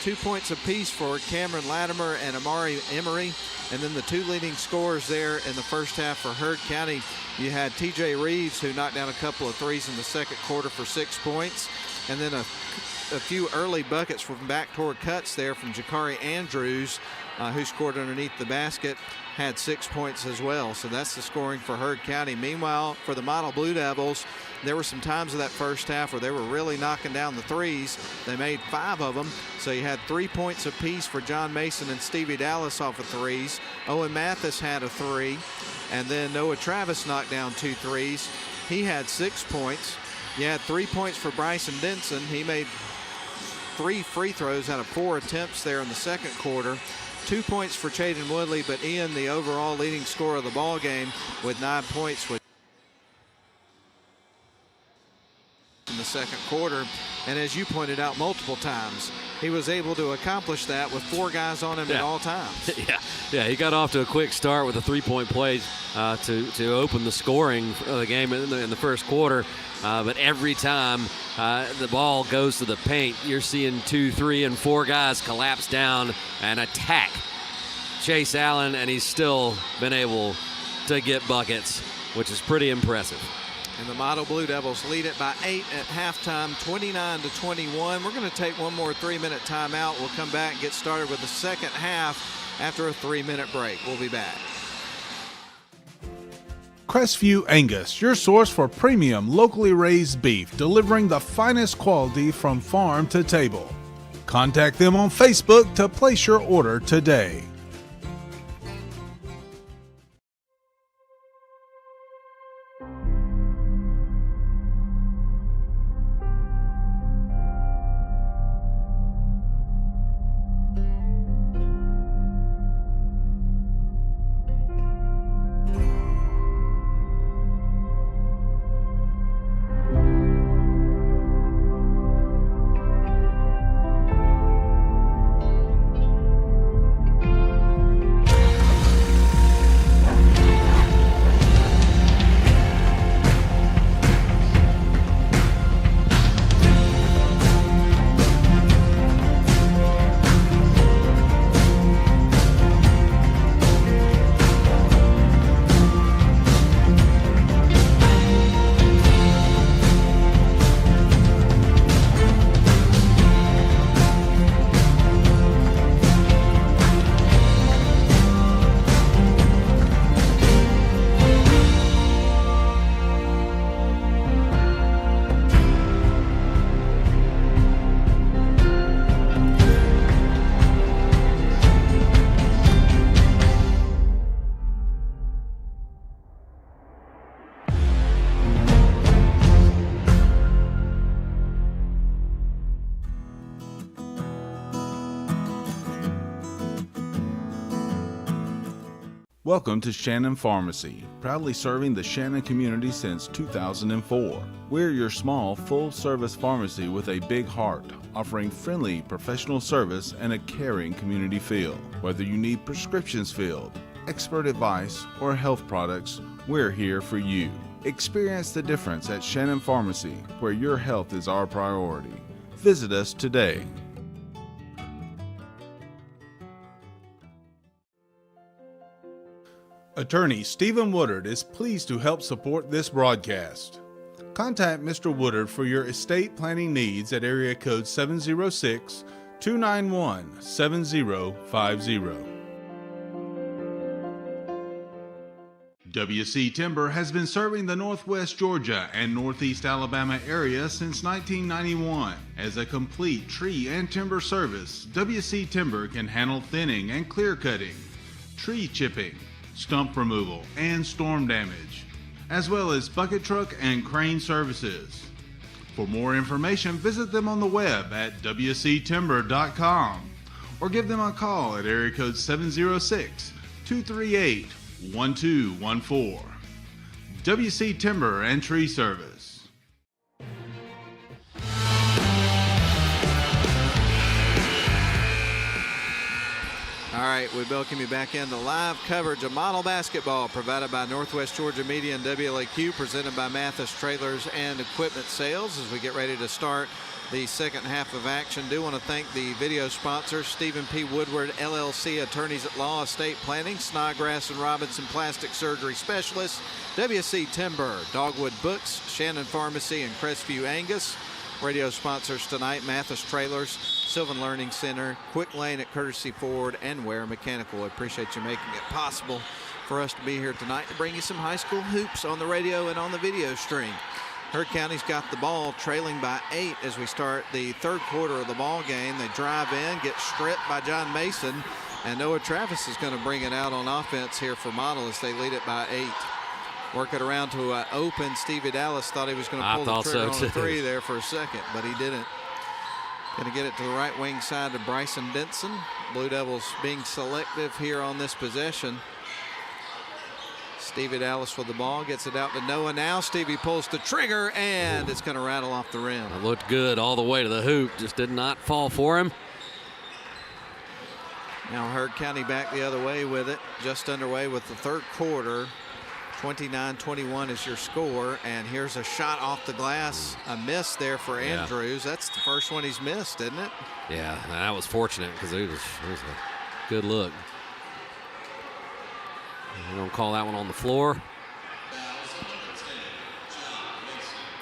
2 points apiece for Cameron Latimer and Amari Emery. And then the 2 leading scorers there in the first half for Heard County, you had TJ Reeves, who knocked down a couple of threes in the second quarter for 6 points. And then a few early buckets from backdoor cuts there from Jakari Andrews, who scored underneath the basket, had 6 points as well. So that's the scoring for Heard County. Meanwhile, for the Model Blue Devils, there were some times of that first half where they were really knocking down the threes. They made 5 of them. So you had 3 points apiece for John Mason and Stevie Dallas off of threes. Owen Mathis had a 3. And then Noah Travis knocked down 2 threes. He had 6 points. You had 3 points for Bryson Denson. He made 3 free throws out of 4 attempts there in the second quarter. 2 points for Chaden Woodley, but Ian, the overall leading scorer of the ball game, with 9 points in the second quarter. And as you pointed out multiple times, he was able to accomplish that with 4 guys on him at all times. Yeah, he got off to a quick start with a 3-point play to open the scoring of the game in the first quarter. But every time the ball goes to the paint, you're seeing 2, 3, and 4 guys collapse down and attack Chase Allen, and he's still been able to get buckets, which is pretty impressive. And the Model Blue Devils lead it by 8 at halftime, 29-21. We're going to take one more 3-minute timeout. We'll come back and get started with the second half after a 3-minute break. We'll be back. Crestview Angus, your source for premium locally raised beef, delivering the finest quality from farm to table. Contact them on Facebook to place your order today. Welcome to Shannon Pharmacy, proudly serving the Shannon community since 2004. We're your small, full-service pharmacy with a big heart, offering friendly, professional service and a caring community feel. Whether you need prescriptions filled, expert advice, or health products, we're here for you. Experience the difference at Shannon Pharmacy, where your health is our priority. Visit us today. Attorney Stephen Woodard is pleased to help support this broadcast. Contact Mr. Woodard for your estate planning needs at area code 706-291-7050. WC Timber has been serving the Northwest Georgia and Northeast Alabama area since 1991. As a complete tree and timber service, WC Timber can handle thinning and clear cutting, tree chipping, stump removal, and storm damage, as well as bucket truck and crane services. For more information, visit them on the web at wctimber.com or give them a call at area code 706-238-1214. WC Timber and Tree Service. All right, we welcome you back into live coverage of model basketball provided by Northwest Georgia Media and WLAQ, presented by Mathis Trailers and Equipment Sales. As we get ready to start the second half of action, do want to thank the video sponsors: Stephen P. Woodward, LLC, Attorneys at Law, Estate Planning, Snodgrass and Robinson Plastic Surgery Specialists, WC Timber, Dogwood Books, Shannon Pharmacy, and Crestview Angus. Radio sponsors tonight: Mathis Trailers, Sylvan Learning Center, Quick Lane at Courtesy Ford, and Ware Mechanical. I appreciate you making it possible for us to be here tonight to bring you some high school hoops on the radio and on the video stream. Heard County's got the ball, trailing by 8 as we start the third quarter of the ball game. They drive in, get stripped by John Mason, and Noah Travis is going to bring it out on offense here for Model as they lead it by 8. Work it around to open. Stevie Dallas thought he was going to pull the trigger on a three there for a second, but he didn't. Going to get it to the right wing side to Bryson Denson. Blue Devils being selective here on this possession. Stevie Dallas with the ball, gets it out to Noah. Now Stevie pulls the trigger, and it's going to rattle off the rim. It looked good all the way to the hoop, just did not fall for him. Now Heard County back the other way with it, just underway with the third quarter. 29-21 is your score, and here's a shot off the glass, a miss there for Andrews. That's the first one he's missed, isn't it? Yeah, that was fortunate because it was a good look. We don't call that one on the floor.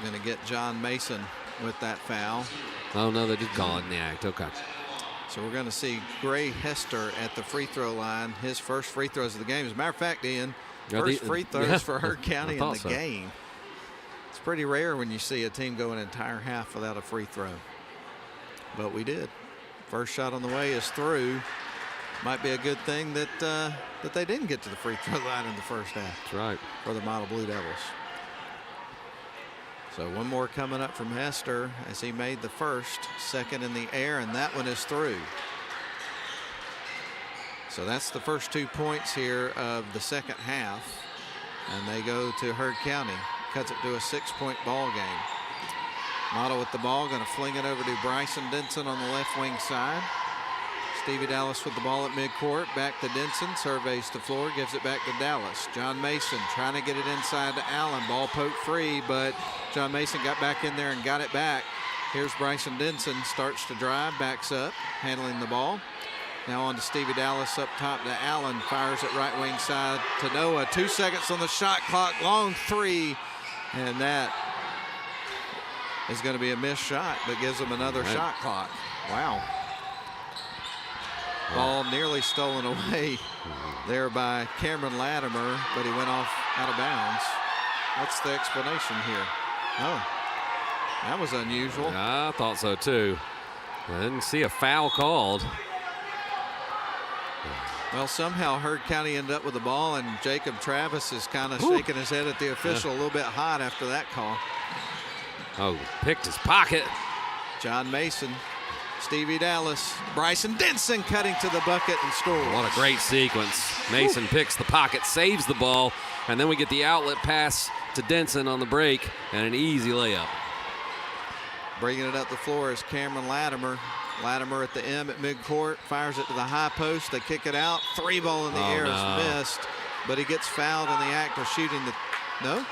Going to get John Mason with that foul. Oh, no, they did call it in the act. Okay. So we're going to see Gray Hester at the free throw line. His first free throws of the game. As a matter of fact, Ian, first free throws for Heard County in the game. It's pretty rare when you see a team go an entire half without a free throw. But we did. First shot on the way is through. Might be a good thing that that they didn't get to the free throw line in the first half. That's right. For the Model Blue Devils. So one more coming up from Hester as he made the first, second in the air, and that one is through. So that's the first 2 points here of the second half, and they go to Heard County. Cuts it to a 6-point ball game. Model with the ball, going to fling it over to Bryson Denson on the left wing side. Stevie Dallas with the ball at midcourt, back to Denson, surveys the floor, gives it back to Dallas. John Mason trying to get it inside to Allen, ball poked free, but John Mason got back in there and got it back. Here's Bryson Denson, starts to drive, backs up, handling the ball. Now on to Stevie Dallas up top to Allen, fires it right wing side to Noah. 2 seconds on the shot clock, long three, and that is going to be a missed shot, but gives them another shot clock. Wow. Ball nearly stolen away there by Cameron Latimer, but he went off out of bounds. What's the explanation here? Oh, that was unusual. I thought so too. I didn't see a foul called. Well, somehow Heard County ended up with the ball, and Jacob Travis is kind of shaking his head at the official, a little bit hot after that call. Oh, picked his pocket. John Mason, Stevie Dallas, Bryson Denson cutting to the bucket and scores. What a great sequence. Mason picks the pocket, saves the ball, and then we get the outlet pass to Denson on the break and an easy layup. Bringing it up the floor is Cameron Latimer. Latimer at the M at midcourt, fires it to the high post. They kick it out. Three ball in the air is missed, but he gets fouled in the act of shooting the. No?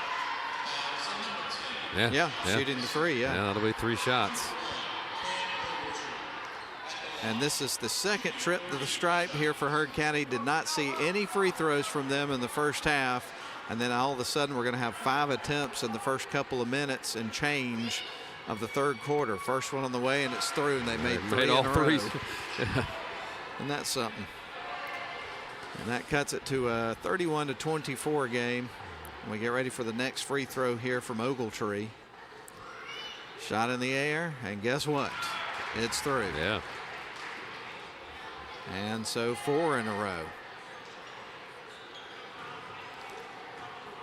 Yeah, shooting the three. Yeah, that'll be 3 shots. And this is the second trip to the stripe here for Heard County. Did not see any free throws from them in the first half. And then all of a sudden we're going to have 5 attempts in the first couple of minutes and change of the third quarter. First one on the way, and it's through, and they made 3 all in a three. row. And that's something. And that cuts it to a 31-24 game. We get ready for the next free throw here from Ogletree. Shot in the air, and guess what? It's through. Yeah. And so 4 in a row.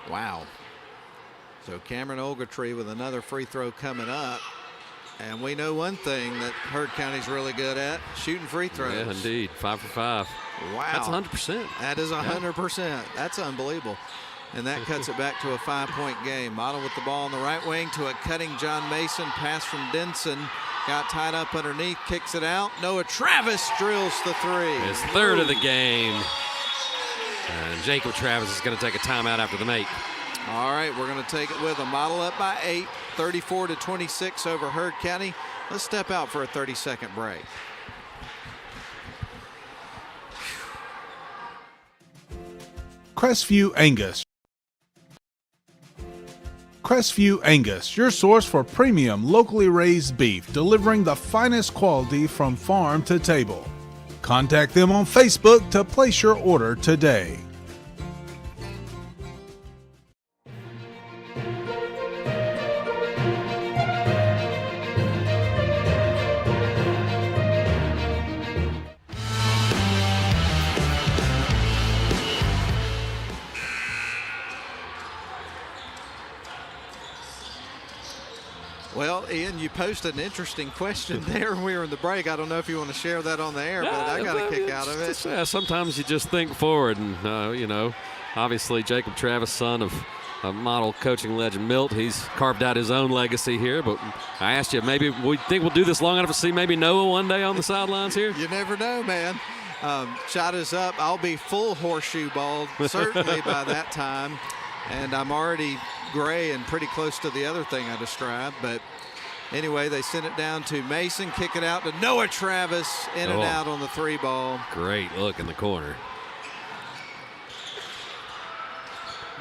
Wow. So Cameron Ogletree with another free throw coming up. And we know one thing that Heard County's really good at, shooting free throws. Yeah, indeed. 5 for 5. Wow. That's 100%. That is 100%. That's unbelievable. And that cuts it back to a 5-point game. Model with the ball on the right wing to a cutting John Mason. Pass from Denson. Got tied up underneath, kicks it out. Noah Travis drills the three. His third of the game. And Jacob Travis is going to take a timeout after the make. All right, we're going to take it with him. Model up by 8, 34-26 over Heard County. Let's step out for a 30-second break. Crestview Angus. Crestview Angus, your source for premium locally raised beef, delivering the finest quality from farm to table. Contact them on Facebook to place your order today. Well, Ian, you posted an interesting question there when we were in the break. I don't know if you want to share that on the air, but I got a kick out of it. Yeah, sometimes you just think forward, and obviously Jacob Travis, son of model coaching legend Milt, he's carved out his own legacy here. But I asked you, maybe we think we'll do this long enough to see maybe Noah one day on the sidelines here. You never know, man. Shot is up. I'll be full horseshoe balled certainly by that time, and I'm already gray and pretty close to the other thing I described. But anyway, they send it down to Mason, kick it out to Noah Travis, in and out on the 3 ball. Great look in the corner.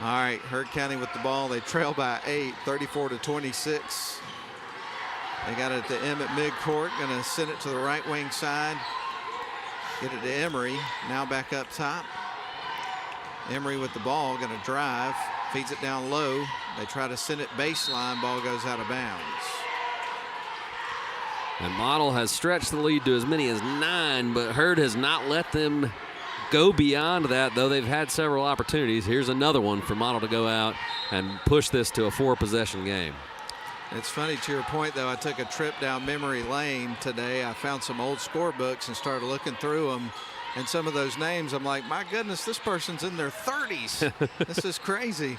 All right, Heard County with the ball. They trail by 8, 34-26. They got it to Emmett midcourt, going to send it to the right wing side. Get it to Emery, now back up top. Emery with the ball, going to drive. Feeds it down low. They try to send it baseline. Ball goes out of bounds. And Model has stretched the lead to as many as 9, but Heard has not let them go beyond that, though they've had several opportunities. Here's another one for Model to go out and push this to a 4-possession game. It's funny, to your point, though, I took a trip down memory lane today. I found some old scorebooks and started looking through them. And some of those names, I'm like, my goodness, this person's in their 30s. This is crazy.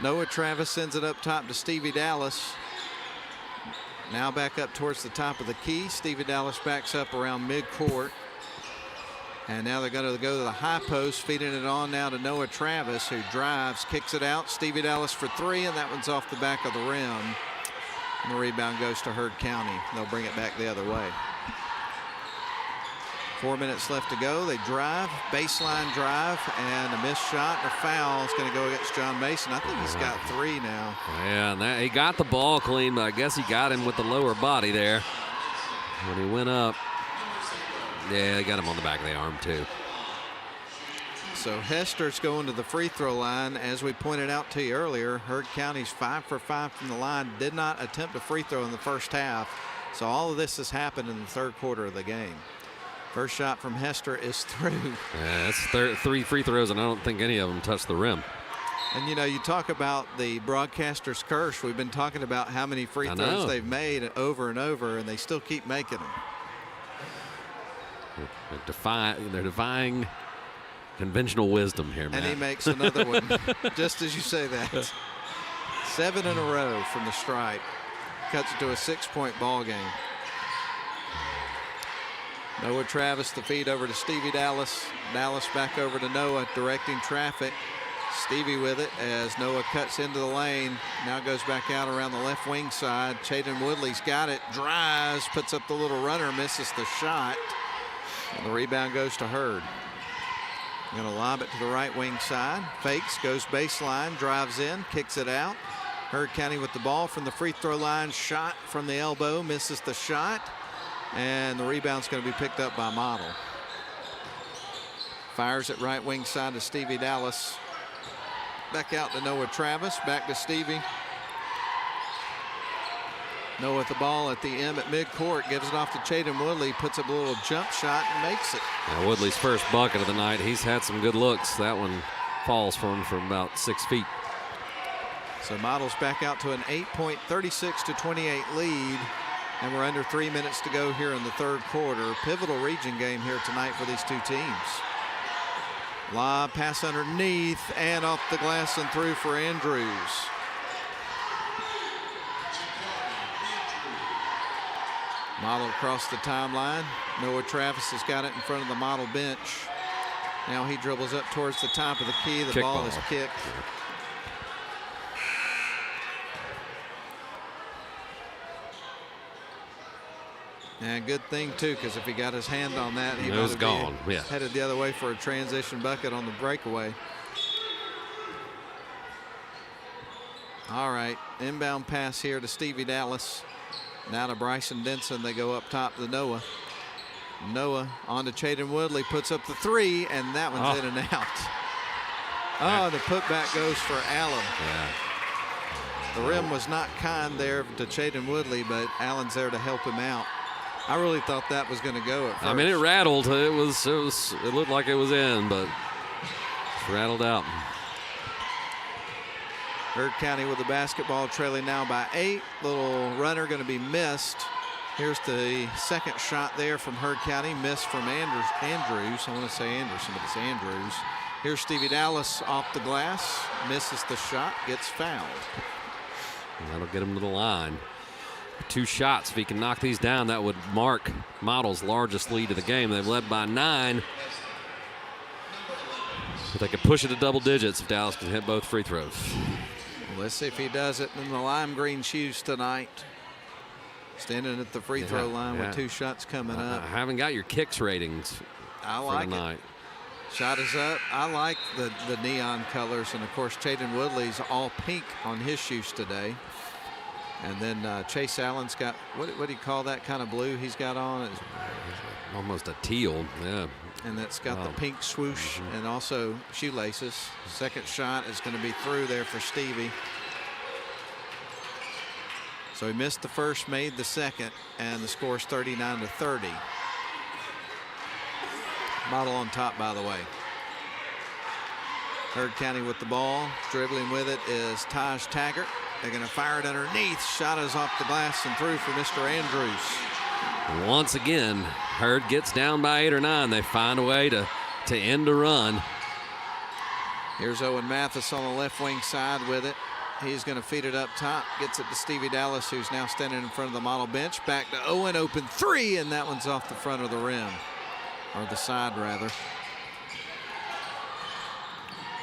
Noah Travis sends it up top to Stevie Dallas. Now back up towards the top of the key. Stevie Dallas backs up around midcourt. And now they're going to go to the high post, feeding it on now to Noah Travis, who drives, kicks it out. Stevie Dallas for 3, and that one's off the back of the rim. And the rebound goes to Heard County. They'll bring it back the other way. 4 minutes left to go. They drive, baseline drive, and a missed shot and a foul. It's going to go against John Mason. I think he's got 3 now. Yeah, and he got the ball clean, but I guess he got him with the lower body there when he went up. Yeah, they got him on the back of the arm, too. So Hester's going to the free throw line. As we pointed out to you earlier, Heard County's 5 for 5 from the line. Did not attempt a free throw in the first half. So all of this has happened in the third quarter of the game. First shot from Hester is through. Yeah, that's 3 free throws, and I don't think any of them touched the rim. And, you talk about the broadcaster's curse. We've been talking about how many free throws they've made over and over, and they still keep making them. They're defying conventional wisdom here, man. And he makes another one, just as you say that. 7 in a row from the stripe. Cuts it to a 6-point ball game. Noah Travis, the feed over to Stevie Dallas. Dallas back over to Noah, directing traffic. Stevie with it as Noah cuts into the lane. Now goes back out around the left wing side. Chaden Woodley's got it. Drives, puts up the little runner, misses the shot. And the rebound goes to Heard. Going to lob it to the right wing side. Fakes, goes baseline, drives in, kicks it out. Heard County with the ball from the free throw line. Shot from the elbow, misses the shot. And the rebound's going to be picked up by Model. Fires it right wing side to Stevie Dallas. Back out to Noah Travis. Back to Stevie. Noah with the ball at the M at midcourt. Gives it off to Chaden Woodley. Puts up a little jump shot and makes it. Now Woodley's first bucket of the night. He's had some good looks. That one falls for him from about 6 feet. So Models back out to an 8-point, 36-28 lead. And we're under 3 minutes to go here in the third quarter. Pivotal region game here tonight for these two teams. Lob pass underneath and off the glass and through for Andrews. Model across the timeline. Noah Travis has got it in front of the Model bench. Now he dribbles up towards the top of the key. The ball is kicked. And good thing, too, because if he got his hand on that, he was gone. Yeah. Headed the other way for a transition bucket on the breakaway. All right, inbound pass here to Stevie Dallas. Now to Bryson Denson. They go up top to Noah. Noah on to Chaden Woodley, puts up the three, and that one's in and out. Oh, the putback goes for Allen. Yeah. The rim was not kind there to Chaden Woodley, but Allen's there to help him out. I really thought that was going to go at first. I mean, it rattled. It looked like it was in, but it's rattled out. Heard County with the basketball, trailing now by 8. Little runner going to be missed. Here's the second shot there from Heard County, missed from Andrews. I want to say Anderson, but it's Andrews. Here's Stevie Dallas off the glass, misses the shot, gets fouled. That'll get him to the line. 2 shots. If he can knock these down, that would mark Model's largest lead of the game. They've led by 9. But they could push it to double digits if Dallas can hit both free throws. Let's see if he does it in the lime green shoes tonight. Standing at the free throw line with 2 shots coming up. I haven't got your kicks ratings. I like it. Shot is up. I like the neon colors. And, of course, Chaden Woodley's all pink on his shoes today. And then Chase Allen's got, what do you call that kind of blue he's got on? It's almost a teal, yeah. And that's got the pink swoosh and also shoelaces. Second shot is going to be through there for Stevie. So he missed the first, made the second, and the score is 39-30. Model on top, by the way. Heard County with the ball. Dribbling with it is Taj Taggart. They're going to fire it underneath. Shot is off the glass and through for Mr. Andrews. Once again, Heard gets down by 8 or 9. They find a way to end a run. Here's Owen Mathis on the left wing side with it. He's going to feed it up top. Gets it to Stevie Dallas, who's now standing in front of the Model bench. Back to Owen, open 3, and that one's off the front of the rim. Or the side, rather.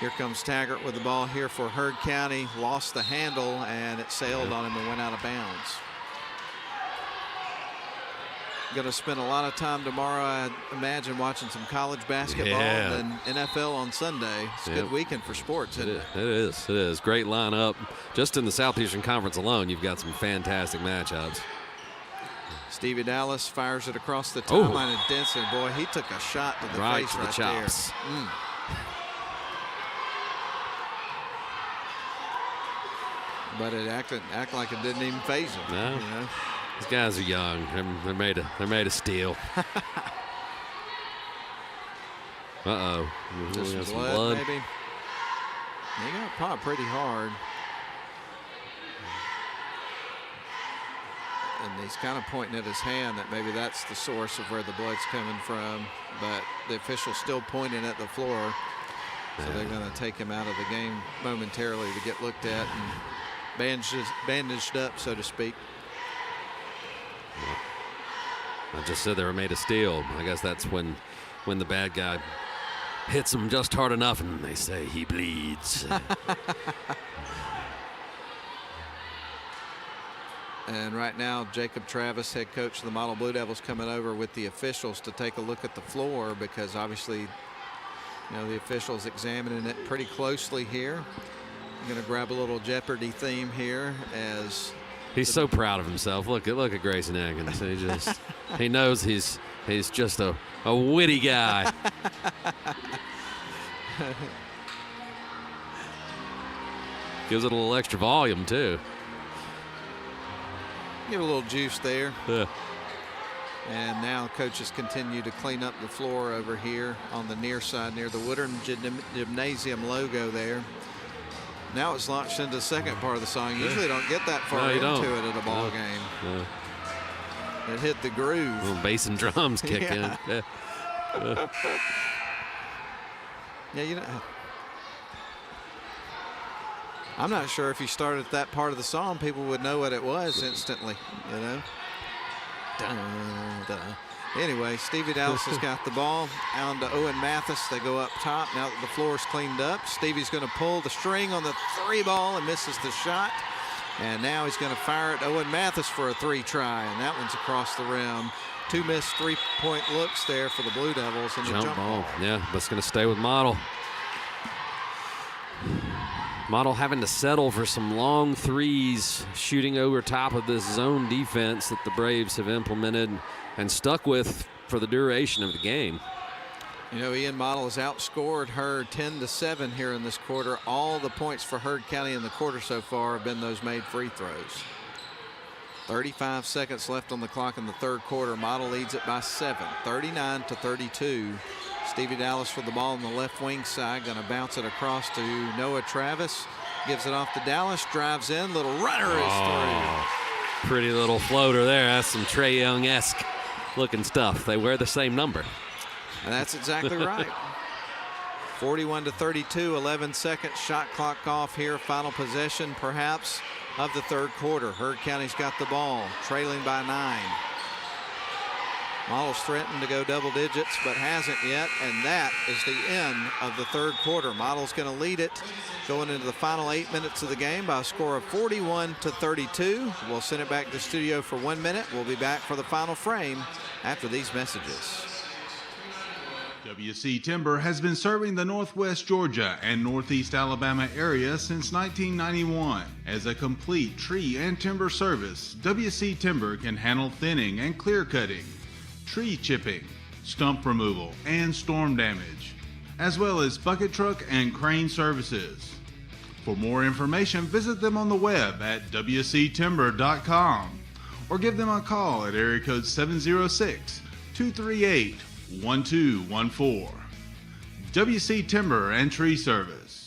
Here comes Taggart with the ball here for Heard County. Lost the handle, and it sailed on him and went out of bounds. Going to spend a lot of time tomorrow, I imagine, watching some college basketball and NFL on Sunday. It's a good weekend for sports, isn't it? It is. Great lineup. Just in the Southeastern Conference alone, you've got some fantastic matchups. Stevie Dallas fires it across the timeline of Denson. Boy, he took a shot to the face to the right chops. there. But it acted like it didn't even faze him. No. You know? These guys are young. They're made of steel. Uh-oh. Just some blood, maybe. He got popped pretty hard. And he's kind of pointing at his hand that maybe that's the source of where the blood's coming from. But the official's still pointing at the floor. So they're going to take him out of the game momentarily to get looked at and bandaged up, so to speak. I just said they were made of steel. I guess that's when the bad guy hits him just hard enough and they say he bleeds. And right now, Jacob Travis, head coach of the Model Blue Devils, coming over with the officials to take a look at the floor because obviously, you know, the officials examining it pretty closely here. I'm going to grab a little Jeopardy theme here as he's so proud of himself. Look at Grayson Atkins. He knows he's just a witty guy. Gives it a little extra volume, too. Give a little juice there. Yeah. And now coaches continue to clean up the floor over here on the near side near the Woodard Gymnasium logo there. Now it's launched into the second part of the song. Usually don't get that far into it at a ball game. No. It hit the groove. Little bass and drums kick in. Yeah. Yeah, you know, I'm not sure if you started that part of the song, people would know what it was instantly, you know. Dun, dun. Anyway, Stevie Dallas has got the ball down to Owen Mathis. They go up top now that the floor is cleaned up. Stevie's going to pull the string on the 3 ball and misses the shot. And now he's going to fire at Owen Mathis for a 3 try, and that one's across the rim. 2 missed 3-point looks there for the Blue Devils. And the jump ball. Yeah, that's going to stay with Model. Model having to settle for some long threes, shooting over top of this zone defense that the Braves have implemented and stuck with for the duration of the game. You know, Ian, Model has outscored Hurd 10-7 here in this quarter. All the points for Hurd County in the quarter so far have been those made free throws. 35 seconds left on the clock in the third quarter. Model leads it by 7, 39-32. Stevie Dallas with the ball on the left wing side, going to bounce it across to Noah Travis. Gives it off to Dallas, drives in, little runner is through. Pretty little floater there. That's some Trae Young-esque looking stuff. They wear the same number. And that's exactly right. 41-32, 11 seconds, shot clock off here. Final possession, perhaps, of the third quarter. Hurd County's got the ball, trailing by 9. Model's threatened to go double digits, but hasn't yet, and that is the end of the third quarter. Model's going to lead it going into the final 8 minutes of the game by a score of 41-32. We'll send it back to the studio for 1 minute. We'll be back for the final frame after these messages. WC Timber has been serving the Northwest Georgia and Northeast Alabama area since 1991. As a complete tree and timber service, WC Timber can handle thinning and clear cutting, tree chipping, stump removal, and storm damage, as well as bucket truck and crane services. For more information, visit them on the web at wctimber.com or give them a call at area code 706-238-1214. WC Timber and Tree Service.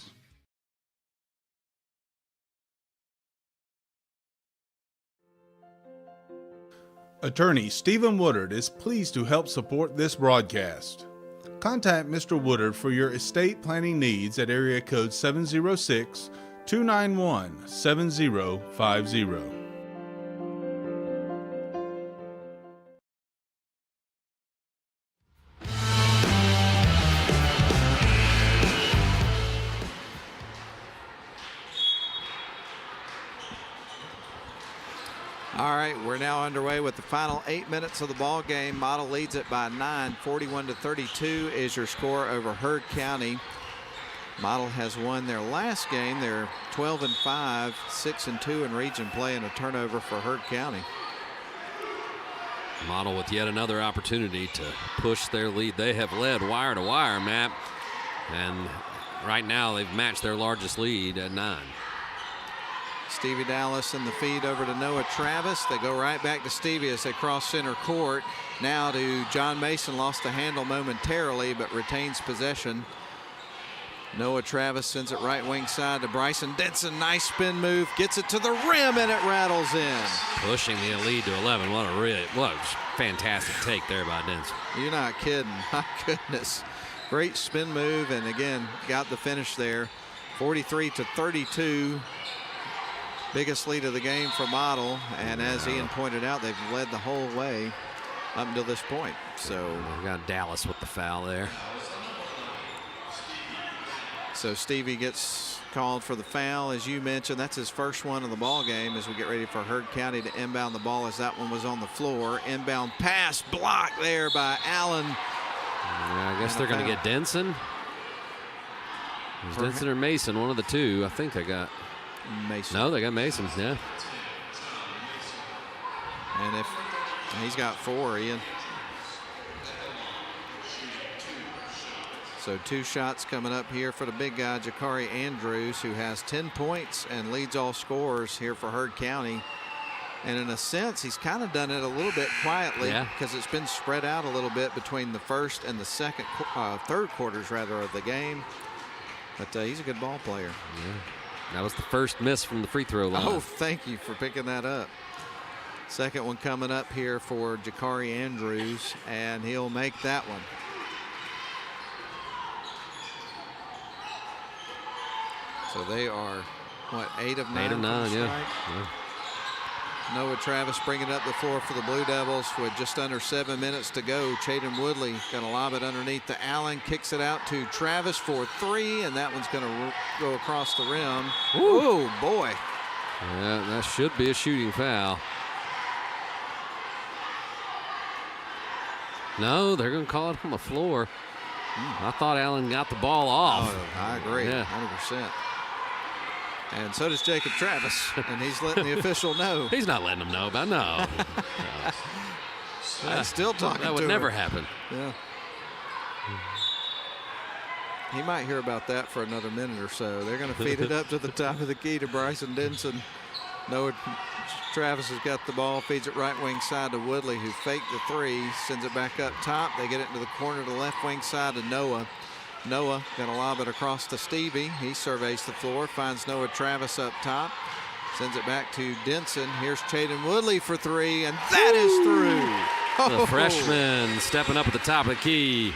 Attorney Stephen Woodard is pleased to help support this broadcast. Contact Mr. Woodard for your estate planning needs at area code 706-291-7050. All right, we're now underway with the final 8 minutes of the ball game. Model leads it by 9, 41-32 is your score over Hurd County. Model has won their last game. They're 12-5, 6-2 in region play, and a turnover for Hurd County. Model with yet another opportunity to push their lead. They have led wire to wire, Matt, and right now they've matched their largest lead at 9. Stevie Dallas in the feed over to Noah Travis. They go right back to Stevie as they cross center court. Now to John Mason, lost the handle momentarily, but retains possession. Noah Travis sends it right wing side to Bryson Denson. Nice spin move, gets it to the rim, and it rattles in. Pushing the lead to 11. What a fantastic take there by Denson. You're not kidding, my goodness. Great spin move, and again, got the finish there. 43-32. Biggest lead of the game for Model, and as Ian pointed out, they've led the whole way up until this point. So we got Dallas with the foul there. So Stevie gets called for the foul, as you mentioned. That's his first one in the ball game as we get ready for Hurd County to inbound the ball, as that one was on the floor. Inbound pass blocked there by Allen. Yeah, I guess they're going to get Denson. Denson or Mason, one of the two. I think they got Mason. No, they got Mason, yeah. And if he's got 4, Ian. So 2 shots coming up here for the big guy, Jakari Andrews, who has 10 points and leads all scorers here for Heard County. And in a sense, he's kind of done it a little bit quietly because it's been spread out a little bit between the first and the third quarters rather of the game. But he's a good ball player. Yeah. That was the first miss from the free throw line. Oh, thank you for picking that up. Second one coming up here for Jakari Andrews, and he'll make that one. So they are, what, 8 of 9? 8 of 9, yeah. Noah Travis bringing up the floor for the Blue Devils with just under 7 minutes to go. Chaden Woodley going to lob it underneath to Allen, kicks it out to Travis for 3, and that one's going to go across the rim. Oh, boy. Yeah, that should be a shooting foul. No, they're going to call it on the floor. I thought Allen got the ball off. Oh, I agree, yeah. 100%. And so does Jacob Travis, and he's letting the official know. He's not letting him know, but no. I'm still talking to him. That would never happen. Yeah. He might hear about that for another minute or so. They're going to feed it up to the top of the key to Bryson Denson. Noah Travis has got the ball, feeds it right wing side to Woodley, who faked the 3, sends it back up top. They get it into the corner to the left wing side to Noah. Noah going to lob it across to Stevie. He surveys the floor, finds Noah Travis up top, sends it back to Denson. Here's Chaden Woodley for 3, and that is through. The freshman stepping up at the top of the key.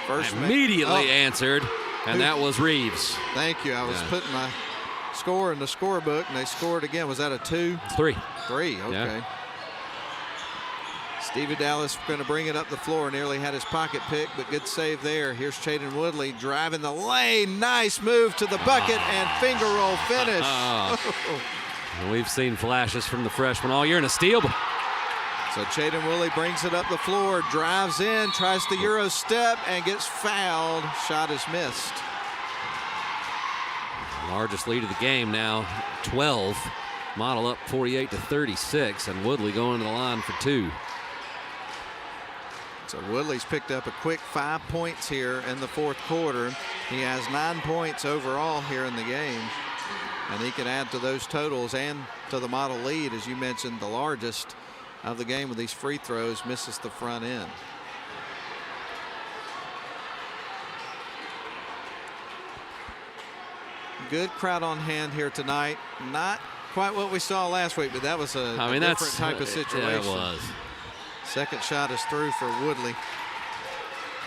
Immediately answered, and that was Reeves. Thank you. I was putting my score in the scorebook, and they scored again. Was that a 2? 3. 3, okay. Yeah. Stevie Dallas going to bring it up the floor. Nearly had his pocket picked, but good save there. Here's Chaden Woodley driving the lane. Nice move to the bucket and finger roll finish. We've seen flashes from the freshman all year in a steal. So Chaden Woodley brings it up the floor, drives in, tries the Euro step, and gets fouled. Shot is missed. Largest lead of the game now, 12. Model up 48-36, and Woodley going to the line for 2. So Woodley's picked up a quick 5 points here in the fourth quarter. He has 9 points overall here in the game. And he can add to those totals and to the model lead, as you mentioned, the largest of the game with these free throws, misses the front end. Good crowd on hand here tonight. Not quite what we saw last week, but that was a different type of situation. Yeah, it was. Second shot is through for Woodley.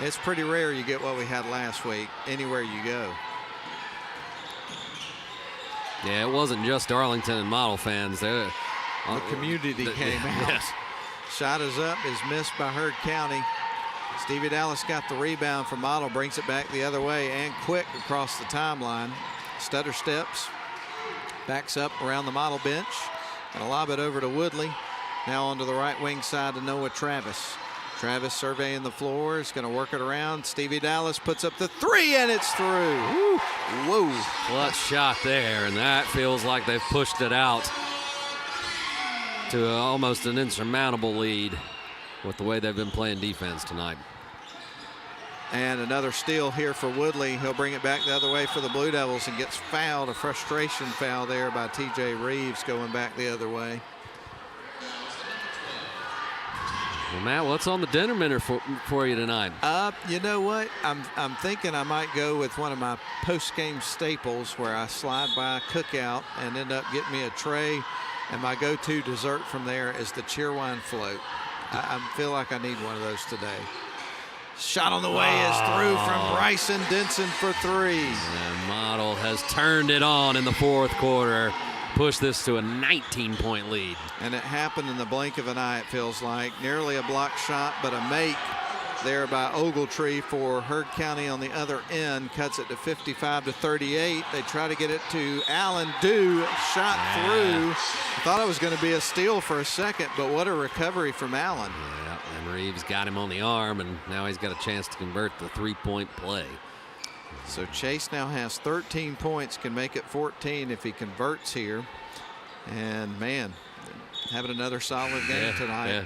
It's pretty rare you get what we had last week anywhere you go. Yeah, it wasn't just Darlington and Model fans. The community came out. Yes. Shot is up, is missed by Heard County. Stevie Dallas got the rebound from Model, brings it back the other way and quick across the timeline. Stutter steps, backs up around the Model bench, and lob it over to Woodley. Now onto the right wing side to Noah Travis. Travis surveying the floor, is going to work it around. Stevie Dallas puts up the 3, and it's through. Woo. Whoa. Clutch shot there, and that feels like they've pushed it out to almost an insurmountable lead with the way they've been playing defense tonight. And another steal here for Woodley. He'll bring it back the other way for the Blue Devils and gets fouled. A frustration foul there by TJ Reeves going back the other way. Well, Matt, what's on the dinner menu for you tonight? You know what? I'm thinking I might go with one of my post-game staples where I slide by a cookout and end up getting me a tray, and my go-to dessert from there is the cheerwine float. I feel like I need one of those today. Shot on the way is through from Bryson Denson for 3. And Model has turned it on in the fourth quarter. Push this to a 19-point lead. And it happened in the blink of an eye, it feels like. Nearly a block shot, but a make there by Ogletree for Heard County on the other end. Cuts it to 55-38. They try to get it to Allen. Shot through. I thought it was going to be a steal for a second, but what a recovery from Allen. Yeah, and Reeves got him on the arm, and now he's got a chance to convert the three-point play. So Chase now has 13 points, can make it 14 if he converts here. And man, having another solid game tonight. Yeah.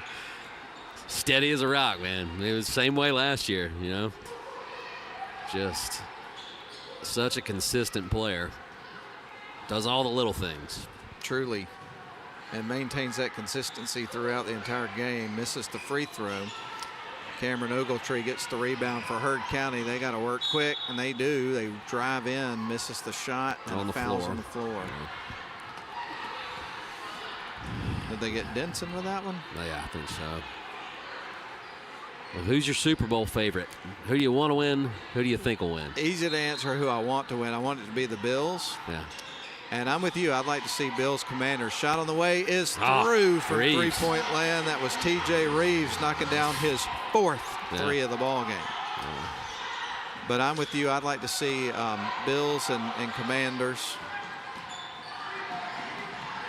steady as a rock, man. It was the same way last year, you know. Just such a consistent player. Does all the little things. Truly. And maintains that consistency throughout the entire game. Misses the free throw. Cameron Ogletree gets the rebound for Heard County. They got to work quick, and they do. They drive in, misses the shot, and fouls on the floor. Yeah. Did they get Denson with that one? Yeah, I think so. Well, who's your Super Bowl favorite? Who do you want to win? Who do you think will win? Easy to answer who I want to win. I want it to be the Bills. Yeah. And I'm with you. I'd like to see Bills Commanders. Shot on the way is through from three-point land. That was T.J. Reeves knocking down his fourth three of the ball game. Yeah. But I'm with you. I'd like to see Bills and Commanders.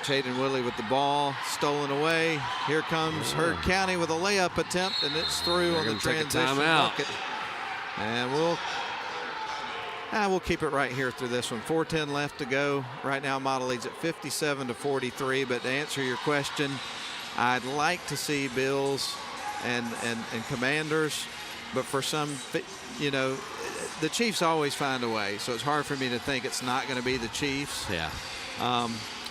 Jaden Woodley with the ball stolen away. Here comes Heard County with a layup attempt, and it's through on the transition bucket. And we'll keep it right here through this one. 4:10 left to go. Right now, Model leads at 57-43. But to answer your question, I'd like to see Bills and Commanders. But for some, you know, the Chiefs always find a way. So it's hard for me to think it's not going to be the Chiefs. Yeah.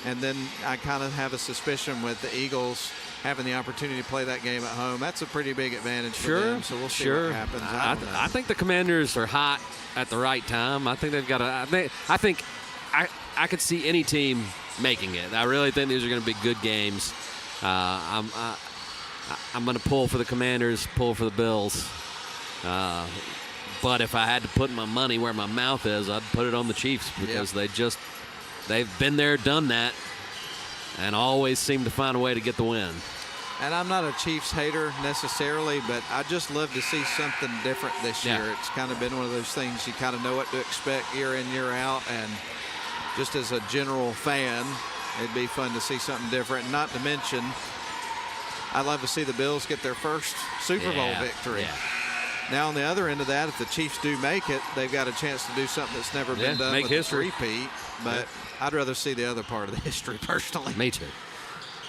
And then I kind of have a suspicion with the Eagles having the opportunity to play that game at home. That's a pretty big advantage for them. So we'll see what happens. I think the Commanders are hot at the right time. I think they've got I could see any team making it. I really think these are going to be good games. I'm going to pull for the Commanders, pull for the Bills. But if I had to put my money where my mouth is, I'd put it on the Chiefs because they've been there, done that, and always seem to find a way to get the win. And I'm not a Chiefs hater necessarily, but I just love to see something different this year. It's kind of been one of those things you kind of know what to expect year in, year out. And just as a general fan, it'd be fun to see something different. And not to mention, I'd love to see the Bills get their first Super Bowl victory. Yeah. Now, on the other end of that, if the Chiefs do make it, they've got a chance to do something that's never been done with history. A repeat. But I'd rather see the other part of the history personally. Me too.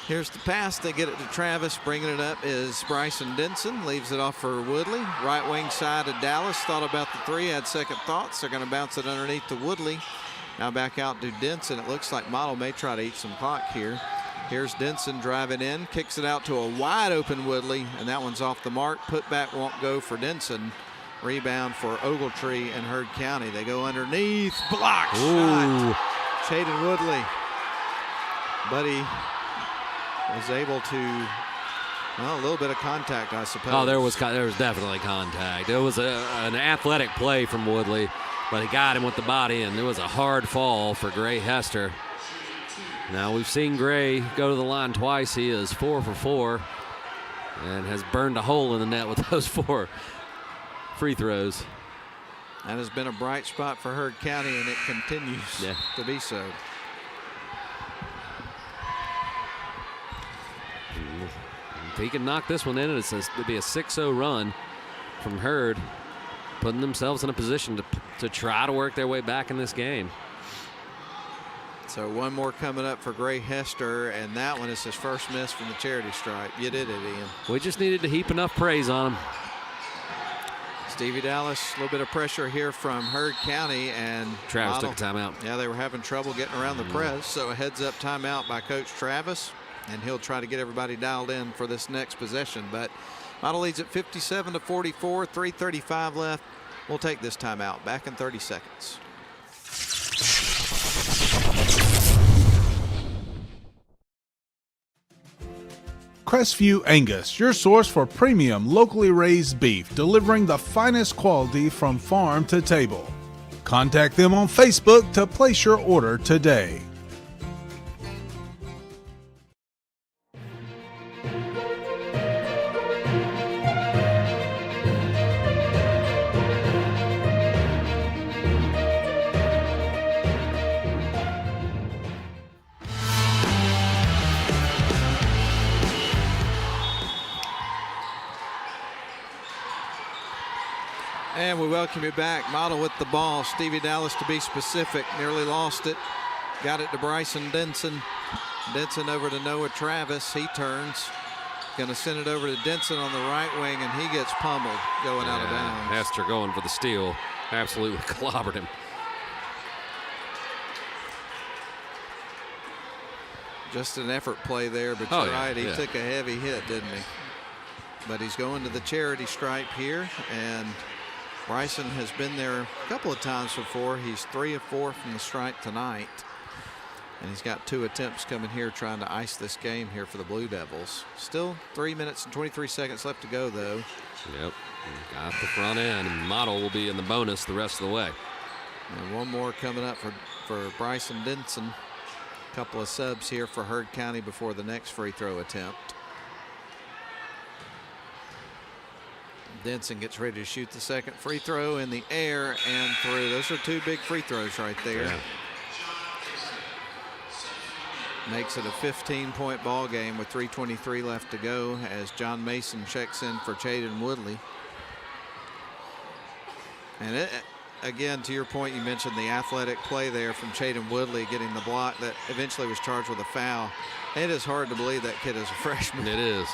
Here's the pass. They get it to Travis. Bringing it up is Bryson Denson. Leaves it off for Woodley. Right wing side of Dallas. Thought about the three. Had second thoughts. They're going to bounce it underneath to Woodley. Now back out to Denson. It looks like Model may try to eat some clock here. Here's Denson driving in. Kicks it out to a wide open Woodley. And that one's off the mark. Putback won't go for Denson. Rebound for Ogletree and Heard County. They go underneath. Block shot. Jaden Woodley. Buddy was able to, well, a little bit of contact, I suppose. Oh, there was definitely contact. It was an athletic play from Woodley, but he got him with the body, and it was a hard fall for Gray Hester. Now, we've seen Gray go to the line twice. He is 4 for 4 and has burned a hole in the net with those 4 free throws. That has been a bright spot for Heard County, and it continues to be so. If he can knock this one in, it'd be a 6-0 run from Heard, putting themselves in a position to try to work their way back in this game. So one more coming up for Gray Hester, and that one is his first miss from the charity stripe. You did it, Ian. We just needed to heap enough praise on him. Stevie Dallas, a little bit of pressure here from Heard County, and Travis took a timeout. Yeah, they were having trouble getting around the press, so a heads-up timeout by Coach Travis, and he'll try to get everybody dialed in for this next possession. But Model leads at 57-44, 3:35 left. We'll take this timeout. Back in 30 seconds. Crestview Angus, your source for premium locally raised beef, delivering the finest quality from farm to table. Contact them on Facebook to place your order today. And we welcome you back. Model with the ball. Stevie Dallas, to be specific, nearly lost it. Got it to Bryson Denson. Denson over to Noah Travis. He turns. Going to send it over to Denson on the right wing, and he gets pummeled going out of bounds. Hester going for the steal. Absolutely clobbered him. Just an effort play there, but you're right. He took a heavy hit, didn't he? But he's going to the charity stripe here, and Bryson has been there a couple of times before. He's 3 of 4 from the stripe tonight. And he's got 2 attempts coming here trying to ice this game here for the Blue Devils. Still 3 minutes and 23 seconds left to go, though. Yep, got the front end, and Model will be in the bonus the rest of the way. And one more coming up for Bryson Denson. A couple of subs here for Heard County before the next free throw attempt. Denson gets ready to shoot the second free throw in the air and through. Those are 2 big free throws right there. Yeah. Makes it a 15-point ball game with 3:23 left to go as John Mason checks in for Chaden Woodley. And again, to your point, you mentioned the athletic play there from Chaden Woodley getting the block that eventually was charged with a foul. It is hard to believe that kid is a freshman. It is.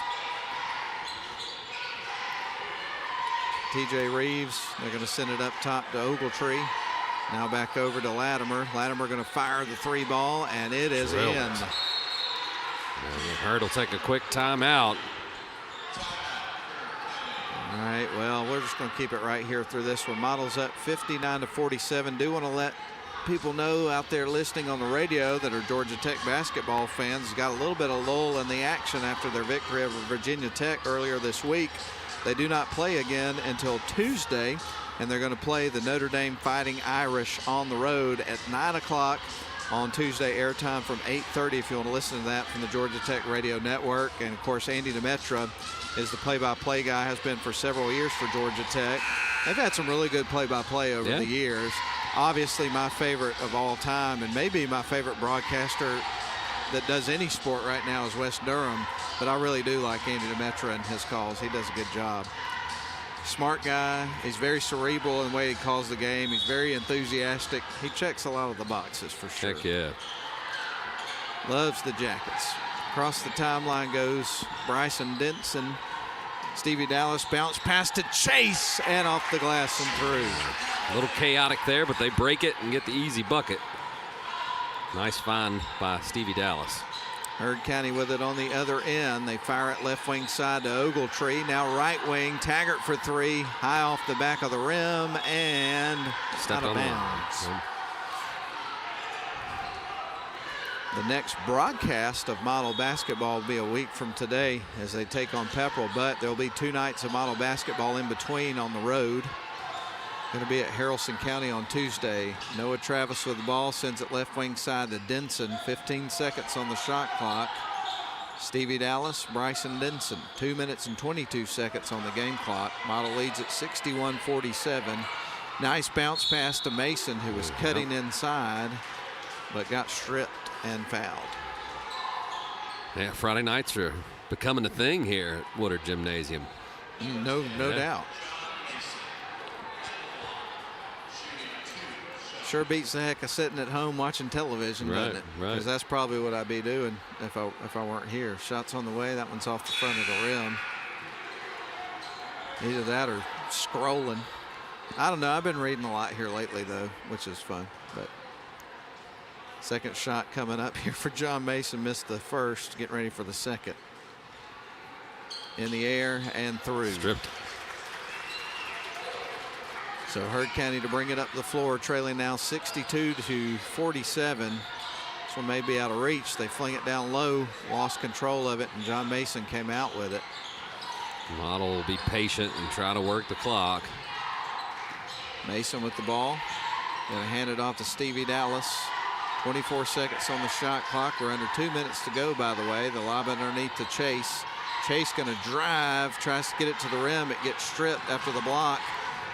TJ Reeves, they're going to send it up top to Ogletree. Now back over to Latimer. Latimer going to fire the 3 ball, and it is in. Hurd will take a quick timeout. All right, well, we're just going to keep it right here through this one. Models up 59-47. Do want to let people know out there listening on the radio that are Georgia Tech basketball fans got a little bit of lull in the action after their victory over Virginia Tech earlier this week. They do not play again until Tuesday, and they're going to play the Notre Dame Fighting Irish on the road at 9 o'clock on Tuesday, airtime from 8:30 if you want to listen to that from the Georgia Tech Radio Network. And, of course, Andy Demetra is the play-by-play guy, has been for several years for Georgia Tech. They've had some really good play-by-play over the years. Obviously, my favorite of all time, and maybe my favorite broadcaster that does any sport right now, is Wes Durham. But I really do like Andy Demetra and his calls. He does a good job. Smart guy. He's very cerebral in the way he calls the game. He's very enthusiastic. He checks a lot of the boxes for sure. Heck yeah. Loves the Jackets. Across the timeline goes Bryson Denson. Stevie Dallas bounce pass to Chase and off the glass and through. A little chaotic there, but they break it and get the easy bucket. Nice find by Stevie Dallas. Heard County with it on the other end. They fire it left wing side to Ogletree. Now right wing, Taggart for 3. High off the back of the rim and Stepped out of on bounds. The next broadcast of Model Basketball will be a week from today as they take on Pepperell, but there will be 2 nights of Model Basketball in between on the road. Going to be at Haralson County on Tuesday. Noah Travis with the ball, sends it left wing side to Denson. 15 seconds on the shot clock. Stevie Dallas, Bryson Denson. 2 minutes and 22 seconds on the game clock. Model leads at 61-47. Nice bounce pass to Mason, who was cutting inside, but got stripped and fouled. Yeah, Friday nights are becoming a thing here at Woodard Gymnasium. No doubt. Sure beats the heck of sitting at home watching television, doesn't it? Right. Because that's probably what I'd be doing if I weren't here. Shots on the way. That one's off the front of the rim. Either that or scrolling. I don't know. I've been reading a lot here lately, though, which is fun. But second shot coming up here for John Mason. Missed the first. Getting ready for the second. In the air and through. Stripped. So Heard County to bring it up the floor, trailing now 62-47. This one may be out of reach. They fling it down low, lost control of it, and John Mason came out with it. Model will be patient and try to work the clock. Mason with the ball. Gonna hand it off to Stevie Dallas. 24 seconds on the shot clock. We're under 2 minutes to go, by the way. The lob underneath to Chase. Chase gonna drive, tries to get it to the rim. It gets stripped after the block.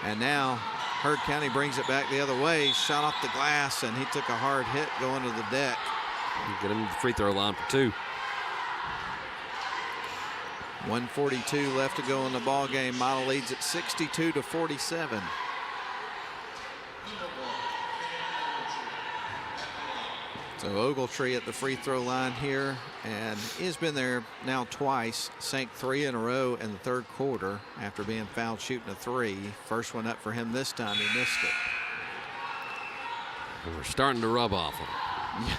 And now Heard County brings it back the other way. Shot off the glass, and he took a hard hit going to the deck. Get him to the free throw line for 2. 1:42 left to go in the ball game. Model leads at 62-47. So Ogletree at the free throw line here, and he's been there now twice, sank 3 in a row in the third quarter after being fouled shooting a 3. First one up for him this time, he missed it. And we're starting to rub off on him.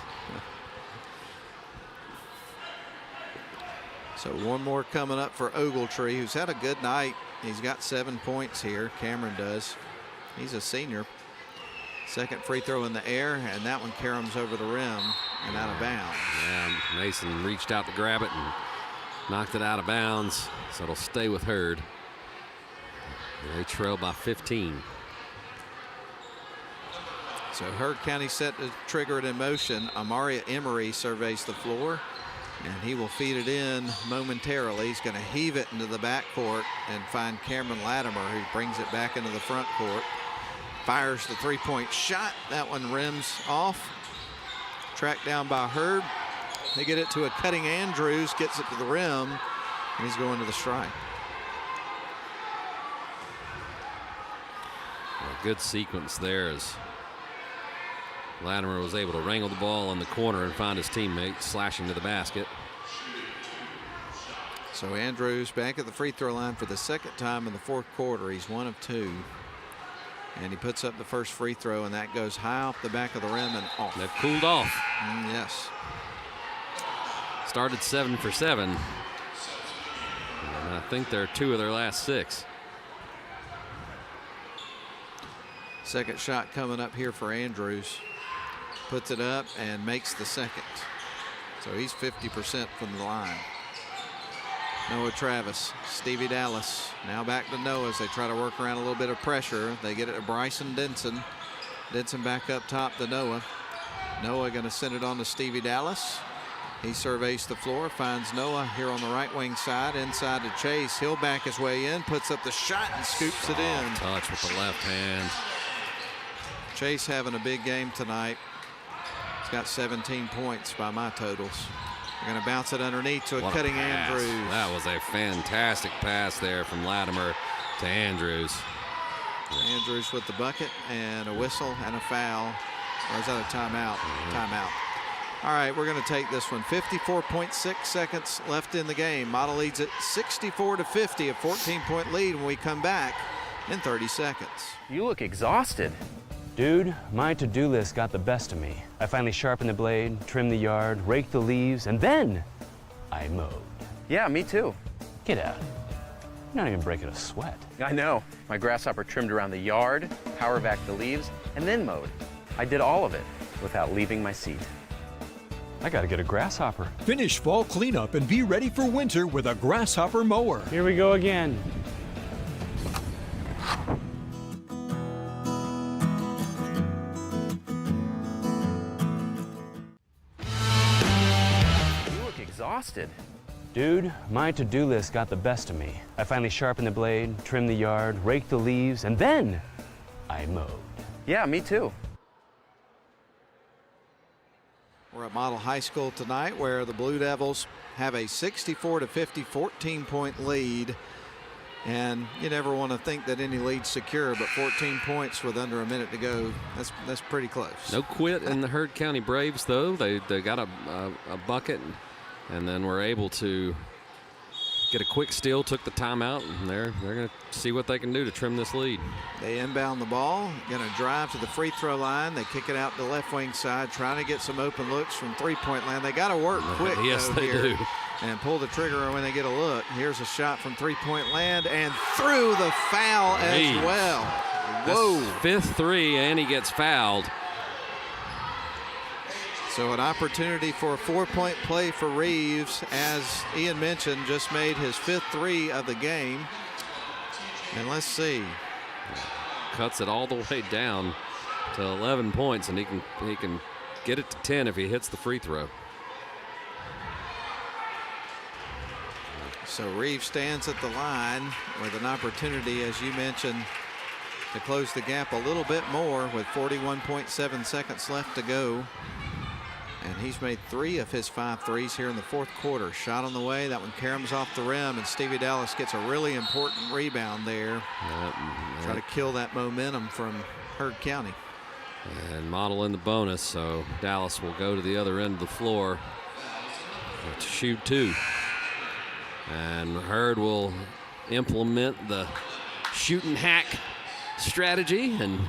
So one more coming up for Ogletree, who's had a good night. He's got 7 points here, Cameron does. He's a senior. Second free throw in the air, and that one caroms over the rim and out of bounds. Yeah, Mason reached out to grab it and knocked it out of bounds, so it'll stay with Hurd. They trail by 15. So Hurd County set to trigger it in motion. Amaria Emery surveys the floor, and he will feed it in momentarily. He's going to heave it into the backcourt and find Cameron Latimer, who brings it back into the front court. Fires the three-point shot. That one rims off. Tracked down by Hurd. They get it to a cutting Andrews, gets it to the rim, and he's going to the strike. A good sequence there as Latimer was able to wrangle the ball in the corner and find his teammate slashing to the basket. So Andrews back at the free throw line for the second time in the fourth quarter. He's 1 of 2. And he puts up the first free throw, and that goes high off the back of the rim and off. They've cooled off. Yes. Started 7 for 7. And I think they're 2 of their last 6. Second shot coming up here for Andrews. Puts it up and makes the second. So he's 50% from the line. Noah Travis, Stevie Dallas, now back to Noah as they try to work around a little bit of pressure. They get it to Bryson Denson. Denson back up top to Noah. Noah going to send it on to Stevie Dallas. He surveys the floor, finds Noah here on the right wing side, inside to Chase. He'll back his way in, puts up the shot and scoops it in. Touch with the left hand. Chase having a big game tonight. He's got 17 points by my totals. They're going to bounce it underneath to a cutting Andrews. That was a fantastic pass there from Latimer to Andrews. Andrews with the bucket and a whistle and a foul. Or is that a timeout? Timeout. All right, we're going to take this one. 54.6 seconds left in the game. Model leads it 64-50, a 14-point lead when we come back in 30 seconds. You look exhausted. Dude, my to-do list got the best of me. I finally sharpened the blade, trimmed the yard, raked the leaves, and then I mowed. Yeah, me too. Get out. You're not even breaking a sweat. I know. My grasshopper trimmed around the yard, power vacked the leaves, and then mowed. I did all of it without leaving my seat. I gotta get a grasshopper. Finish fall cleanup and be ready for winter with a grasshopper mower. Here we go again. Exhausted. Dude, my to-do list got the best of me. I finally sharpened the blade, trimmed the yard, raked the leaves, and then I mowed. Yeah, me too. We're at Model High School tonight where the Blue Devils have a 64-50 14-point lead. And you never want to think that any lead's secure, but 14 points with under a minute to go, that's pretty close. No quit in the Hurd County Braves, though. They got a bucket and then were able to get a quick steal, took the timeout, and they're going to see what they can do to trim this lead. They inbound the ball, going to drive to the free throw line. They kick it out to the left wing side, trying to get some open looks from three-point land. They got to work quick, yes, though, they here, do. and pull the trigger when they get a look. Here's a shot from three-point land, and through the foul as well. Whoa. Fifth three, and he gets fouled. So an opportunity for a 4-point play for Reeves, as Ian mentioned, just made his 5th three of the game. And let's see. Cuts it all the way down to 11 points, and he can get it to 10 if he hits the free throw. So Reeves stands at the line with an opportunity, as you mentioned, to close the gap a little bit more with 41.7 seconds left to go. And he's made 3 of his 5 threes here in the fourth quarter. Shot on the way, that one caroms off the rim, and Stevie Dallas gets a really important rebound there. Try to kill that momentum from Hurd County. And Model in the bonus, so Dallas will go to the other end of the floor to shoot 2. And Hurd will implement the shooting hack strategy, and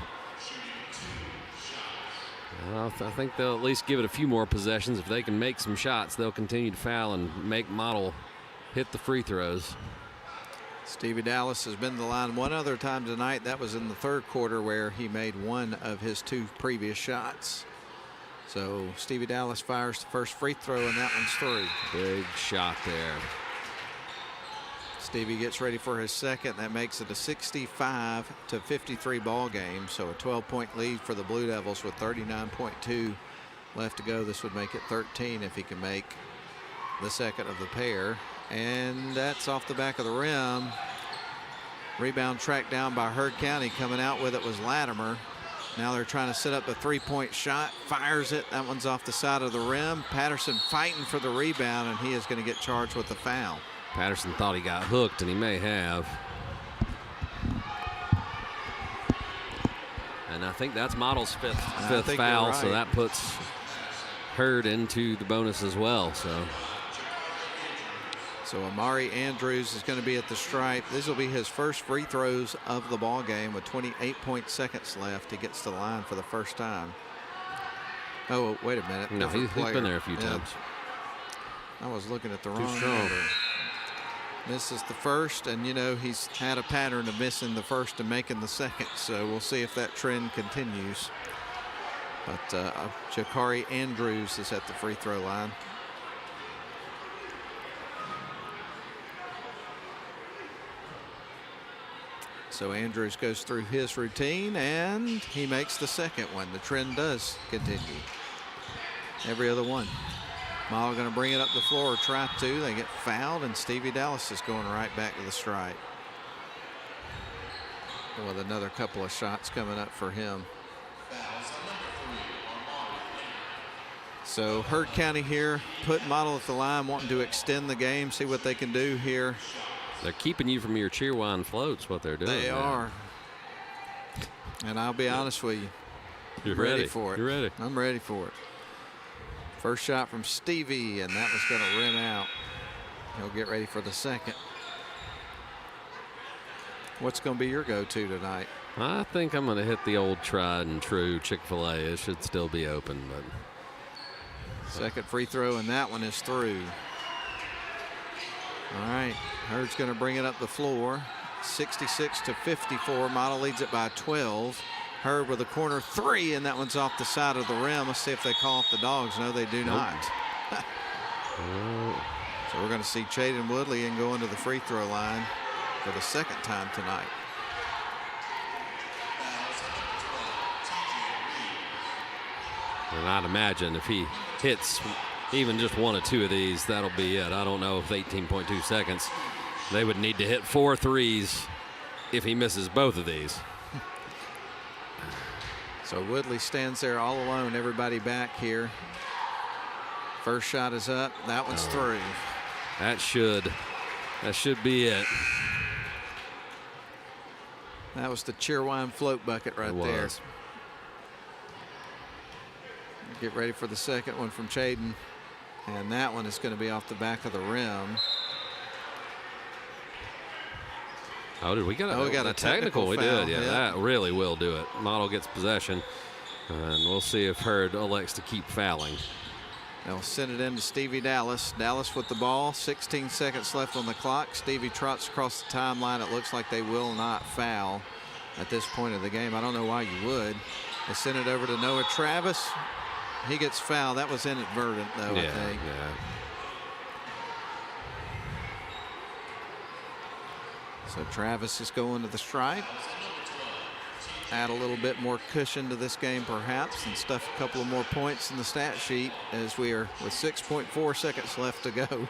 I think they'll at least give it a few more possessions. If they can make some shots, they'll continue to foul and make Model hit the free throws. Stevie Dallas has been to the line one other time tonight. That was in the third quarter where he made one of his 2 previous shots. So Stevie Dallas fires the first free throw, and that one's through. Big shot there. Stevie gets ready for his second. That makes it a 65-53 ball game. So a 12-point lead for the Blue Devils with 39.2 left to go. This would make it 13 if he can make the second of the pair. And that's off the back of the rim. Rebound tracked down by Hurd County. Coming out with it was Latimer. Now they're trying to set up a 3-point shot. Fires it. That one's off the side of the rim. Patterson fighting for the rebound, and he is going to get charged with the foul. Patterson thought he got hooked, and he may have. And I think that's Model's fifth foul, right. So that puts Hurd into the bonus as well. So Amari Andrews is going to be at the stripe. This will be his first free throws of the ball game with 28 seconds left. He gets to the line for the first time. Oh, wait a minute. No, he's been there a few times. I was looking at the wrong number. This is the first, and he's had a pattern of missing the first and making the second, so we'll see if that trend continues. But Jakari Andrews is at the free throw line. So Andrews goes through his routine, and he makes the second one. The trend does continue. Every other one. Model going to bring it up the floor, try to. They get fouled, and Stevie Dallas is going right back to the stripe. With another couple of shots coming up for him. So Hurd County here, put Model at the line, wanting to extend the game, see what they can do here. They're keeping you from your cheerwine floats, what they're doing. They are. And I'll be honest with you. You're ready for it. You're ready. I'm ready for it. First shot from Stevie, and that was going to rim out. He'll get ready for the second. What's going to be your go-to tonight? I think I'm going to hit the old tried and true Chick-fil-A. It should still be open, but. Second free throw, and that one is through. All right, Hurd's going to bring it up the floor. 66-54. Model leads it by 12. Hurd with a corner 3, and that one's off the side of the rim. Let's see if they call off the dogs. No, they do not. So we're going to see Chaden Woodley and go into the free throw line for the second time tonight. And I'd imagine if he hits even just 1 or 2 of these, that'll be it. I don't know if 18.2 seconds, they would need to hit 4 threes if he misses both of these. So Woodley stands there all alone, everybody back here. First shot is up, that one's through. That should be it. That was the Cheerwine float bucket right there. Get ready for the second one from Chaden. And that one is going to be off the back of the rim. Oh, did we get a technical? We did, yeah. That really will do it. Model gets possession, and we'll see if Hurd elects to keep fouling. They'll send it in to Stevie Dallas. Dallas with the ball, 16 seconds left on the clock. Stevie trots across the timeline. It looks like they will not foul at this point of the game. I don't know why you would. They send it over to Noah Travis. He gets fouled. That was inadvertent, though, I think. Yeah. So Travis is going to the stripe. Add a little bit more cushion to this game, perhaps, and stuff a couple of more points in the stat sheet as we are with 6.4 seconds left to go.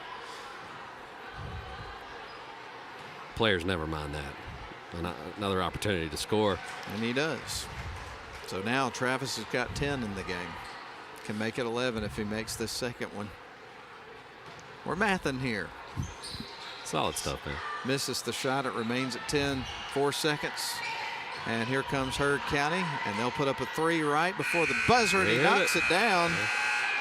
Players never mind that. Another opportunity to score. And he does. So now Travis has got 10 in the game. Can make it 11 if he makes this second one. We're mathing here. Solid stuff, man. Misses the shot. It remains at 10. 4 seconds. And here comes Heard County, and they'll put up a 3 right before the buzzer, and he knocks it down.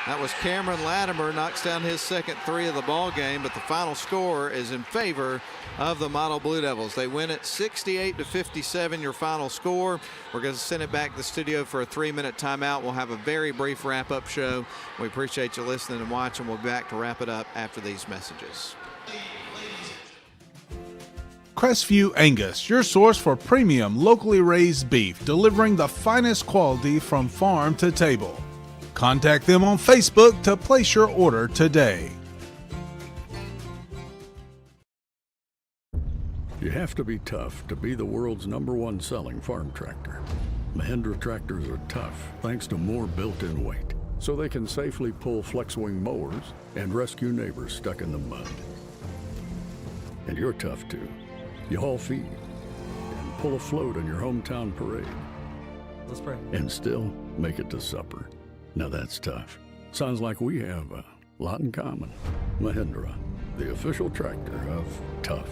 That was Cameron Latimer, knocks down his second 3 of the ball game, but the final score is in favor of the Model Blue Devils. They win it 68-57, your final score. We're going to send it back to the studio for a 3-minute timeout. We'll have a very brief wrap-up show. We appreciate you listening and watching. We'll be back to wrap it up after these messages. Crestview Angus, your source for premium locally raised beef, delivering the finest quality from farm to table. Contact them on Facebook to place your order today. You have to be tough to be the world's #1 selling farm tractor. Mahindra tractors are tough thanks to more built-in weight, so they can safely pull flex-wing mowers and rescue neighbors stuck in the mud. And you're tough too. You haul feed and pull a float in your hometown parade. Let's pray. And still make it to supper. Now that's tough. Sounds like we have a lot in common. Mahindra, the official tractor of tough.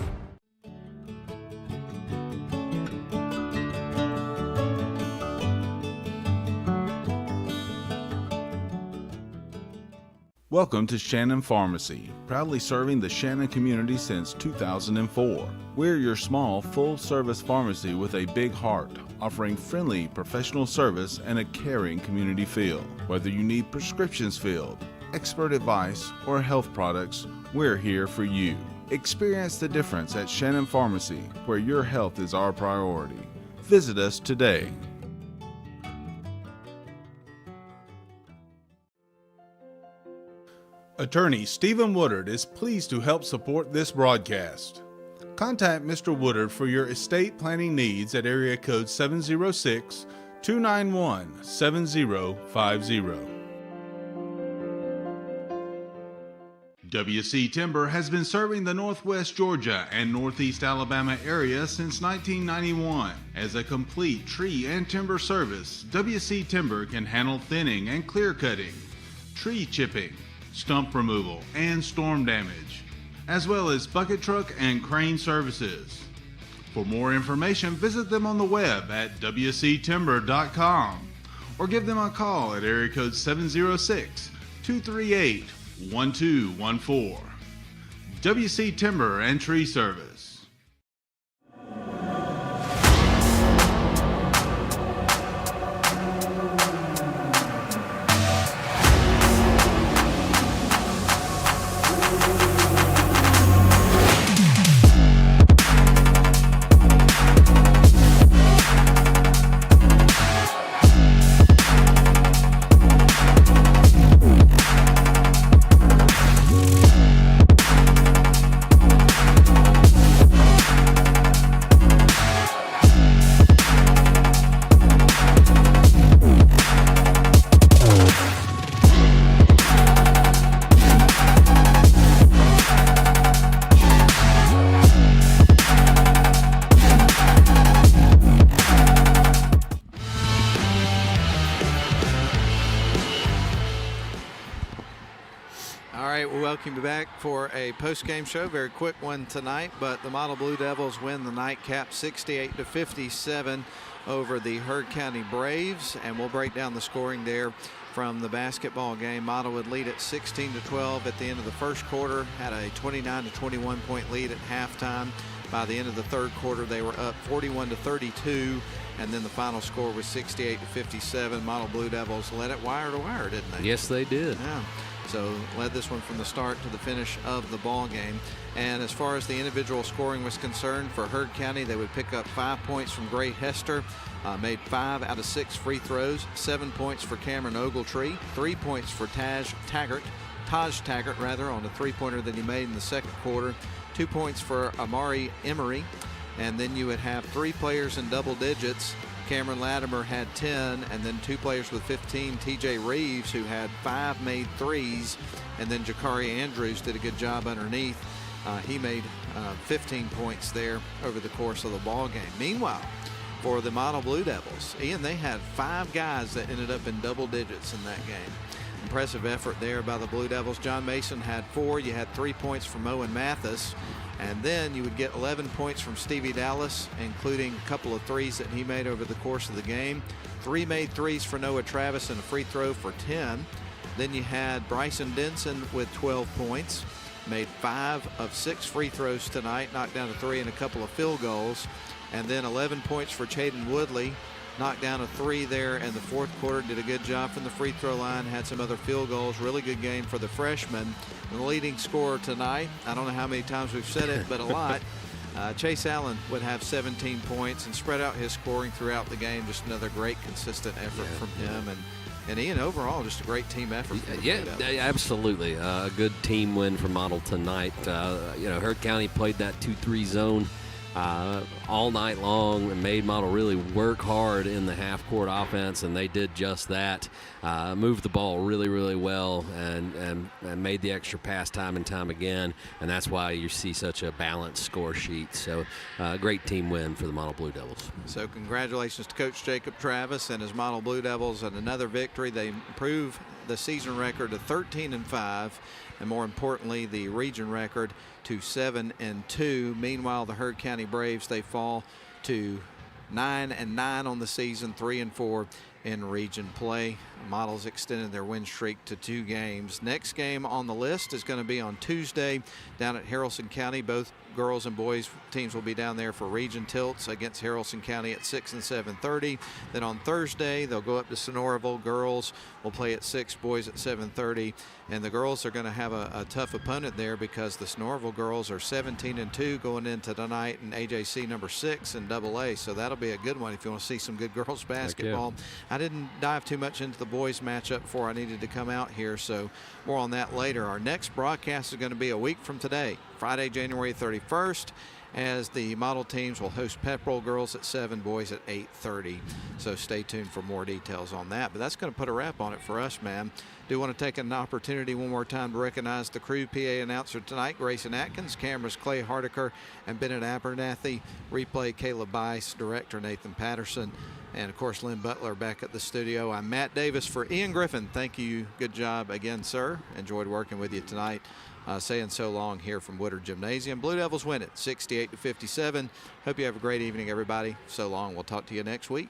Welcome to Shannon Pharmacy, proudly serving the Shannon community since 2004. We're your small, full-service pharmacy with a big heart, offering friendly, professional service and a caring community feel. Whether you need prescriptions filled, expert advice, or health products, we're here for you. Experience the difference at Shannon Pharmacy, where your health is our priority. Visit us today. Attorney Stephen Woodard is pleased to help support this broadcast. Contact Mr. Woodard for your estate planning needs at area code 706-291-7050. WC Timber has been serving the Northwest Georgia and Northeast Alabama area since 1991. As a complete tree and timber service, WC Timber can handle thinning and clear cutting, tree chipping, stump removal, and storm damage, as well as bucket truck and crane services. For more information, visit them on the web at wctimber.com or give them a call at area code 706-238-1214. WC Timber and Tree Service. Welcome back for a post-game show. Very quick one tonight, but the Model Blue Devils win the nightcap 68-57 over the Heard County Braves, and we'll break down the scoring there from the basketball game. Model would lead at 16-12 at the end of the first quarter, had a 29-21 point lead at halftime. By the end of the third quarter, they were up 41-32, and then the final score was 68-57. Model Blue Devils led it wire to wire, didn't they? Yes, they did. Yeah. So led this one from the start to the finish of the ball game. And as far as the individual scoring was concerned, for Heard County, they would pick up 5 points from Gray Hester, made 5 out of 6 free throws, 7 points for Cameron Ogletree, 3 points for Taj Taggart on a three-pointer that he made in the second quarter, 2 points for Amari Emery, and then you would have 3 players in double digits. Cameron Latimer had 10, and then 2 players with 15, TJ Reeves, who had 5 made threes, and then Jakari Andrews did a good job underneath. He made 15 points there over the course of the ball game. Meanwhile, for the Model Blue Devils, Ian, they had 5 guys that ended up in double digits in that game. Impressive effort there by the Blue Devils. John Mason had 4. You had 3 points from Owen Mathis. And then you would get 11 points from Stevie Dallas, including a couple of threes that he made over the course of the game. 3 made threes for Noah Travis and a free throw for 10. Then you had Bryson Denson with 12 points, made 5 of 6 free throws tonight, knocked down a 3 and a couple of field goals. And then 11 points for Chaden Woodley, knocked down a 3 there in the fourth quarter, did a good job from the free throw line, had some other field goals. Really good game for the freshman. And the leading scorer tonight, I don't know how many times we've said it, but a lot. Chase Allen would have 17 points and spread out his scoring throughout the game. Just another great, consistent effort from him. And Ian, overall, just a great team effort. Yeah, absolutely. A good team win for Model tonight. Hurd County played that 2-3 zone all night long and made Model really work hard in the half-court offense, and they did just that. Moved the ball really, really well and made the extra pass time and time again, and that's why you see such a balanced score sheet. So great team win for the Model Blue Devils. So congratulations to Coach Jacob Travis and his Model Blue Devils on another victory. They improve the season record to 13-5, and more importantly, the region record to 7-2. Meanwhile, the Hurd County Braves, they fall to 9-9 on the season, 3-4 in region play. Models extended their win streak to 2 games. Next game on the list is going to be on Tuesday down at Haralson County. Both girls and boys teams will be down there for region tilts against Haralson County at 6 and 7:30. Then on Thursday, they'll go up to Sonoraville. Girls will play at 6, boys at 7:30. And the girls are going to have a tough opponent there because the Sonoraville girls are 17-2 going into tonight, and AJC number 6 in AA. So that'll be a good one if you want to see some good girls basketball. I didn't dive too much into the boys matchup before I needed to come out here, so more on that later. Our next broadcast is going to be a week from today, Friday, January 31st, as the model teams will host Pepperell girls at 7, boys at 8:30. So stay tuned for more details on that. But that's going to put a wrap on it for us, man. Do want to take an opportunity one more time to recognize the crew. PA announcer tonight, Grayson Atkins. Cameras, Clay Hardiker and Bennett Abernathy. Replay, Caleb Bice. Director, Nathan Patterson. And, of course, Lynn Butler back at the studio. I'm Matt Davis for Ian Griffin. Thank you. Good job again, sir. Enjoyed working with you tonight. Saying so long here from Woodard Gymnasium. Blue Devils win it 68-57. Hope you have a great evening, everybody. So long. We'll talk to you next week.